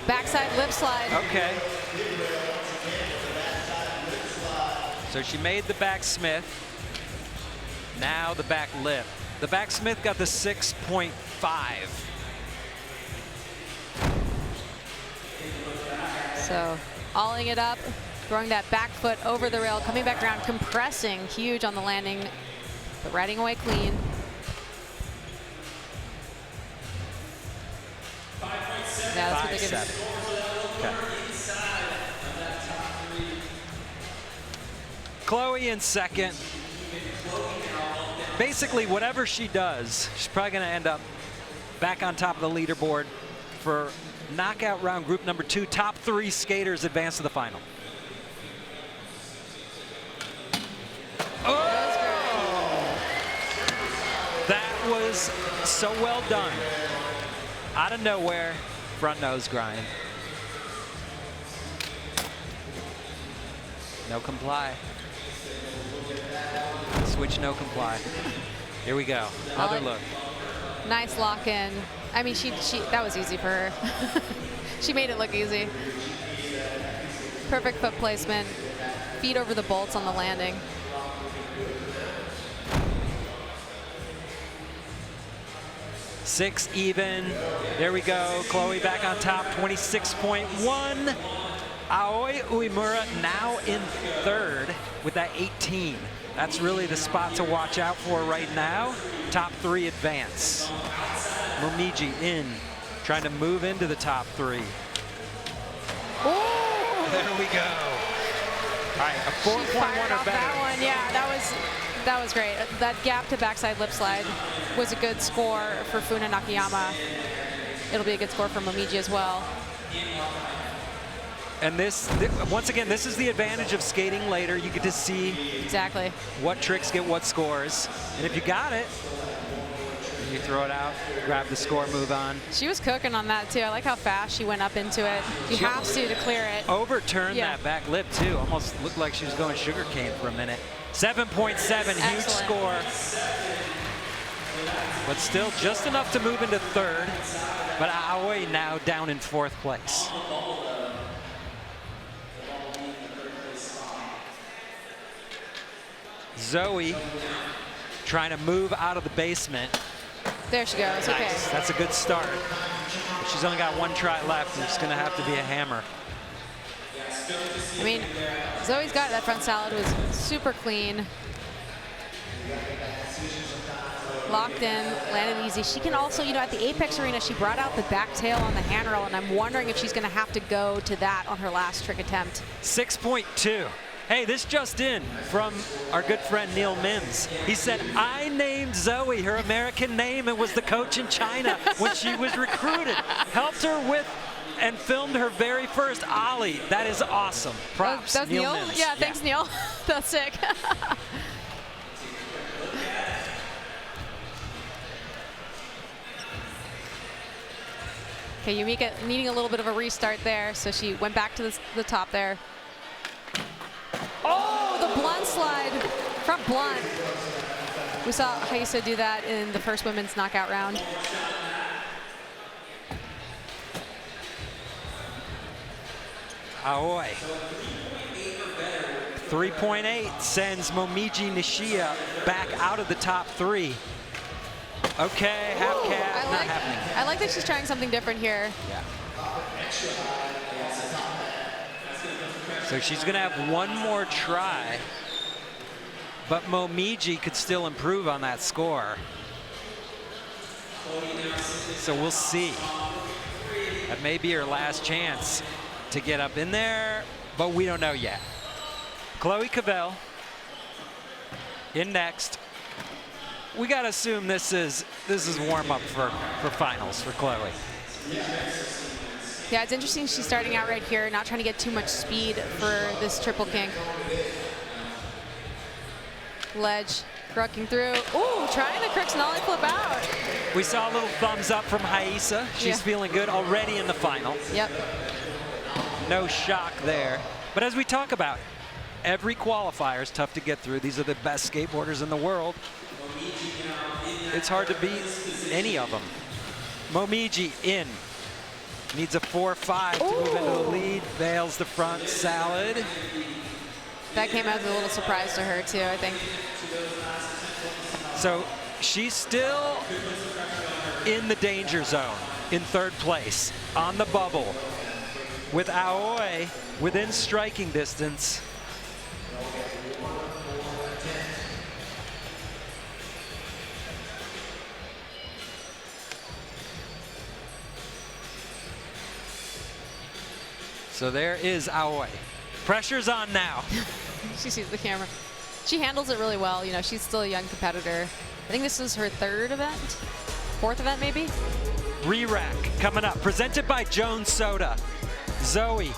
Speaker 2: Backside lip slide.
Speaker 1: Okay. So she made the back Smith. Now the back lip. The back Smith got the 6.5.
Speaker 2: So alling it up, throwing that back foot over the rail, coming back around, compressing, huge on the landing, but riding away clean. Yeah, that's what they give us.
Speaker 1: Okay. Chloe in second. Basically, whatever she does, she's probably going to end up back on top of the leaderboard for knockout round group number 2. Top 3 skaters advance to the final. Oh! That was so well done. Out of nowhere, front nose grind. No comply. Switch, no comply. Here we go. Another look.
Speaker 2: Nice lock in. I mean, that was easy for her. She made it look easy. Perfect foot placement. Feet over the bolts on the landing.
Speaker 1: Six even. There we go. Chloe back on top, 26.1. Aoi Uemura now in third with that 18. That's really the spot to watch out for right now. Top 3 advance. Momiji in, trying to move into the top 3.
Speaker 2: Ooh.
Speaker 1: There we go. All right, a 4.1 or better.
Speaker 2: That one, yeah, that was great. That gap to backside lip slide was a good score for Funa Nakayama. It'll be a good score for Momiji as well.
Speaker 1: And once again, this is the advantage of skating later. You get to see
Speaker 2: exactly
Speaker 1: what tricks get what scores. And if you got it, you throw it out, grab the score, move on.
Speaker 2: She was cooking on that too. I like how fast she went up into it. You have to clear it.
Speaker 1: Overturned that back lip too. Almost looked like she was going sugarcane for a minute. 7.7, huge score. But still just enough to move into third. But Aoi now down in 4th place. Zoe trying to move out of the basement.
Speaker 2: There she goes. Okay.
Speaker 1: Nice. That's a good start. But she's only got one try left, and it's going to have to be a hammer.
Speaker 2: I mean, Zoe's got it. That front salad was super clean. Locked in, landed easy. She can also, you know, at the Apex Arena, she brought out the back tail on the hand roll, and I'm wondering if she's going to have to go to that on her last trick attempt.
Speaker 1: 6.2. Hey, this just in from our good friend Neil Mims. He said, I named Zoe her American name and was the coach in China when she was recruited. Helped her with and filmed her very first Ollie. That is awesome. Props,
Speaker 2: that was Neil?
Speaker 1: Mims.
Speaker 2: Yeah, thanks, Neil. That's sick. Okay, Yumeka needing a little bit of a restart there, so she went back to the top there. Oh, the blunt slide, front blunt. We saw Rayssa do that in the first women's knockout round.
Speaker 1: Aoi. 3.8 sends Momiji Nishiya back out of the top 3. Okay, half cat, not happening.
Speaker 2: I like that she's trying something different here.
Speaker 1: Yeah. So she's going to have one more try, but Momiji could still improve on that score. So we'll see. That may be her last chance to get up in there, but we don't know yet. Chloe Covell in next. We got to assume this is warm up for finals for Chloe.
Speaker 2: Yeah, it's interesting she's starting out right here, not trying to get too much speed for this triple kink. Ledge, crooking through. Ooh, trying the crooks nollie flip out.
Speaker 1: We saw a little thumbs up from Rayssa. She's feeling good already in the final.
Speaker 2: Yep.
Speaker 1: No shock there. But as we talk about, every qualifier is tough to get through. These are the best skateboarders in the world. It's hard to beat any of them. Momiji in. Needs a 4-5 to move into the lead. Bails the front salad.
Speaker 2: That came as a little surprise to her too, I think.
Speaker 1: So she's still in the danger zone in third place on the bubble with Aoi within striking distance. So there is Aoi. Pressure's on now.
Speaker 2: She sees the camera. She handles it really well. You know, she's still a young competitor. I think this is her 3rd event, 4th event maybe.
Speaker 1: Re-rack coming up, presented by Jones Soda. Zoe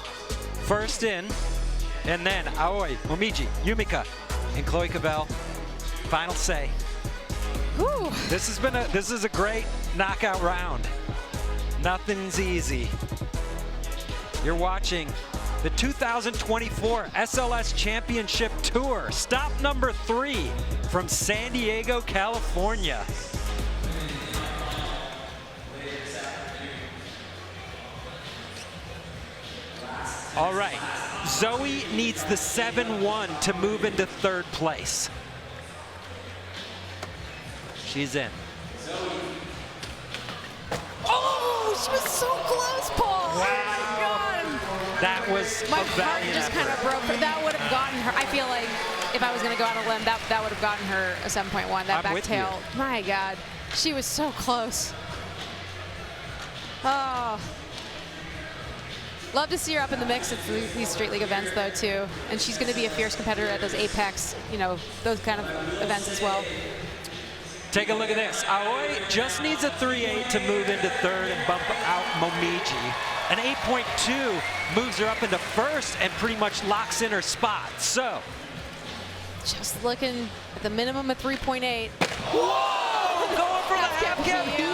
Speaker 1: first in, and then Aoi, Momiji, Yumeka, and Chloe Covell. Final say.
Speaker 2: Whew.
Speaker 1: This is a great knockout round. Nothing's easy. You're watching the 2024 SLS Championship Tour, stop number 3 from San Diego, California. All right, Zoe needs the 7-1 to move into 3rd place. She's in.
Speaker 2: Oh, she was so close, Paul.
Speaker 1: Wow.
Speaker 2: Oh my God.
Speaker 1: That was
Speaker 2: My
Speaker 1: a
Speaker 2: heart
Speaker 1: valiant
Speaker 2: just kind of
Speaker 1: effort.
Speaker 2: broke, but that would have gotten her. I feel like if I was going to go out on a limb, that would have gotten her a 7.1. That
Speaker 1: I'm
Speaker 2: back
Speaker 1: with
Speaker 2: tail.
Speaker 1: you.
Speaker 2: My God, she was so close. Oh. Love to see her up in the mix at these Street League events, though, too. And she's going to be a fierce competitor at those Apex, you know, those kind of events as well.
Speaker 1: Take a look at this. Aoi just needs a 3.8 to move into 3rd and bump out Momiji. An 8.2 moves her up into 1st and pretty much locks in her spot. So,
Speaker 2: just looking at the minimum of 3.8.
Speaker 1: Whoa! Going for the half-cap heel.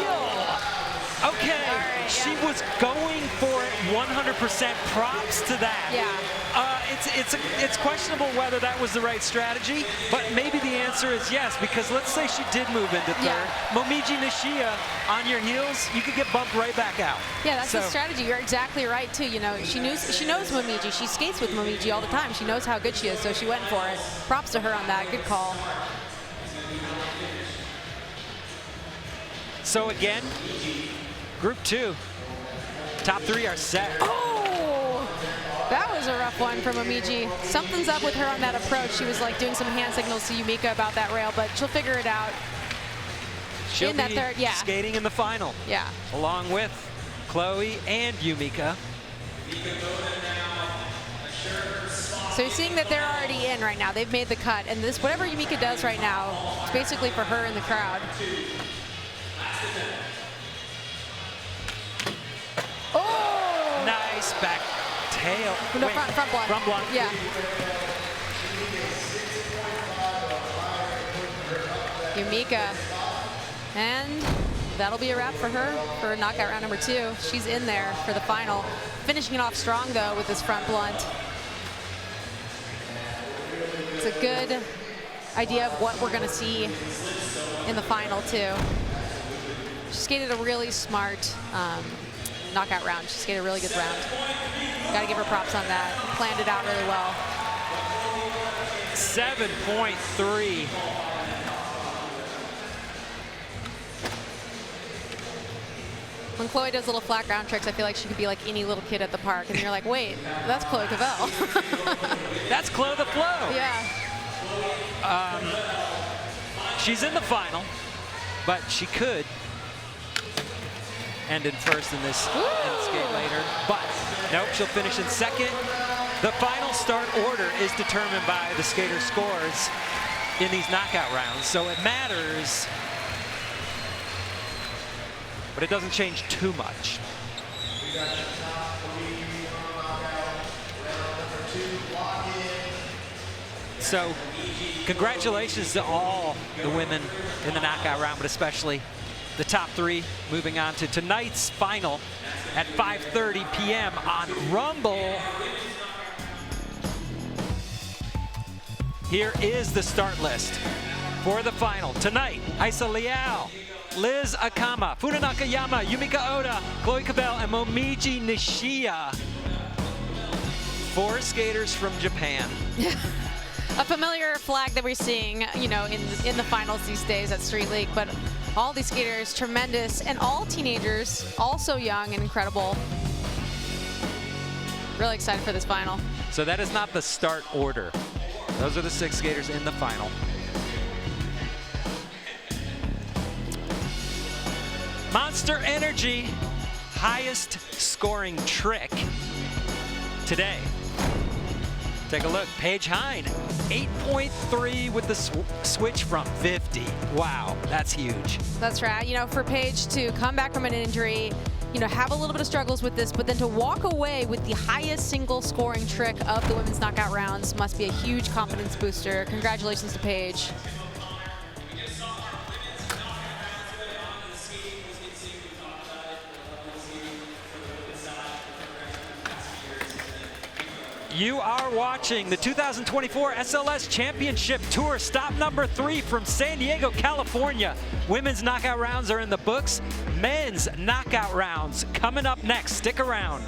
Speaker 1: Okay,
Speaker 2: right,
Speaker 1: she was going for it 100%. Props to that.
Speaker 2: Yeah.
Speaker 1: It's questionable whether that was the right strategy, but maybe the answer is yes, because let's say she did move into 3rd.
Speaker 2: Yeah.
Speaker 1: Momiji Nishiya on your heels, you could get bumped right back out.
Speaker 2: Yeah, that's the strategy. You're exactly right, too. You know, she knows Momiji. She skates with Momiji all the time. She knows how good she is, so she went for it. Props to her on that. Good call.
Speaker 1: So again, group 2, top 3 are set.
Speaker 2: Oh, that was a rough one from Momiji. Something's up with her on that approach. She was like doing some hand signals to Yumeka about that rail, but she'll figure it out.
Speaker 1: She'll
Speaker 2: in that
Speaker 1: be
Speaker 2: third, yeah.
Speaker 1: skating in the final.
Speaker 2: Yeah.
Speaker 1: Along with Chloe and Yumeka.
Speaker 2: So you're seeing that they're already in right now. They've made the cut. And this, whatever Yumeka does right now, it's basically for her in the crowd. Oh!
Speaker 1: Nice back tail.
Speaker 2: No,
Speaker 1: Wait,
Speaker 2: front blunt.
Speaker 1: Front blunt.
Speaker 2: Yeah. Yumeka. And that'll be a wrap for her for knockout round number 2. She's in there for the final. Finishing it off strong, though, with this front blunt. It's a good idea of what we're going to see in the final, too. She skated a really smart knockout round. She skated a really good round. Got to give her props on that. Planned it out really well.
Speaker 1: 7.3.
Speaker 2: When Chloe does little flat ground tricks, I feel like she could be like any little kid at the park. And you're like, wait, that's Chloe Covell.
Speaker 1: That's Chloe the Flow.
Speaker 2: Yeah.
Speaker 1: She's in the final, but she could end in first in this skate later. But nope, she'll finish in second. The final start order is determined by the skater scores in these knockout rounds, so it matters, but it doesn't change too much. So congratulations to all the women in the knockout round, but especially the top 3 moving on to tonight's final at 5:30 p.m. on Rumble. Here is the start list for the final. Tonight, Rayssa Leal, Liz Akama, Funa Nakayama, Yumeka Oda, Chloe Covell, and Momiji Nishiya. 4 skaters from Japan.
Speaker 2: A familiar flag that we're seeing, you know, in the finals these days at Street League, but all these skaters, tremendous, and all teenagers, all so young and incredible. Really excited for this final.
Speaker 1: So that is not the start order. Those are the 6 skaters in the final. Monster Energy, highest scoring trick today. Take a look, Paige Heyn, 8.3 with the switch from 50. Wow, that's huge.
Speaker 2: That's right. You know, for Paige to come back from an injury, you know, have a little bit of struggles with this, but then to walk away with the highest single scoring trick of the women's knockout rounds must be a huge confidence booster. Congratulations to Paige.
Speaker 1: You are watching the 2024 SLS Championship Tour, stop number 3 from San Diego, California. Women's knockout rounds are in the books. Men's knockout rounds coming up next. Stick around.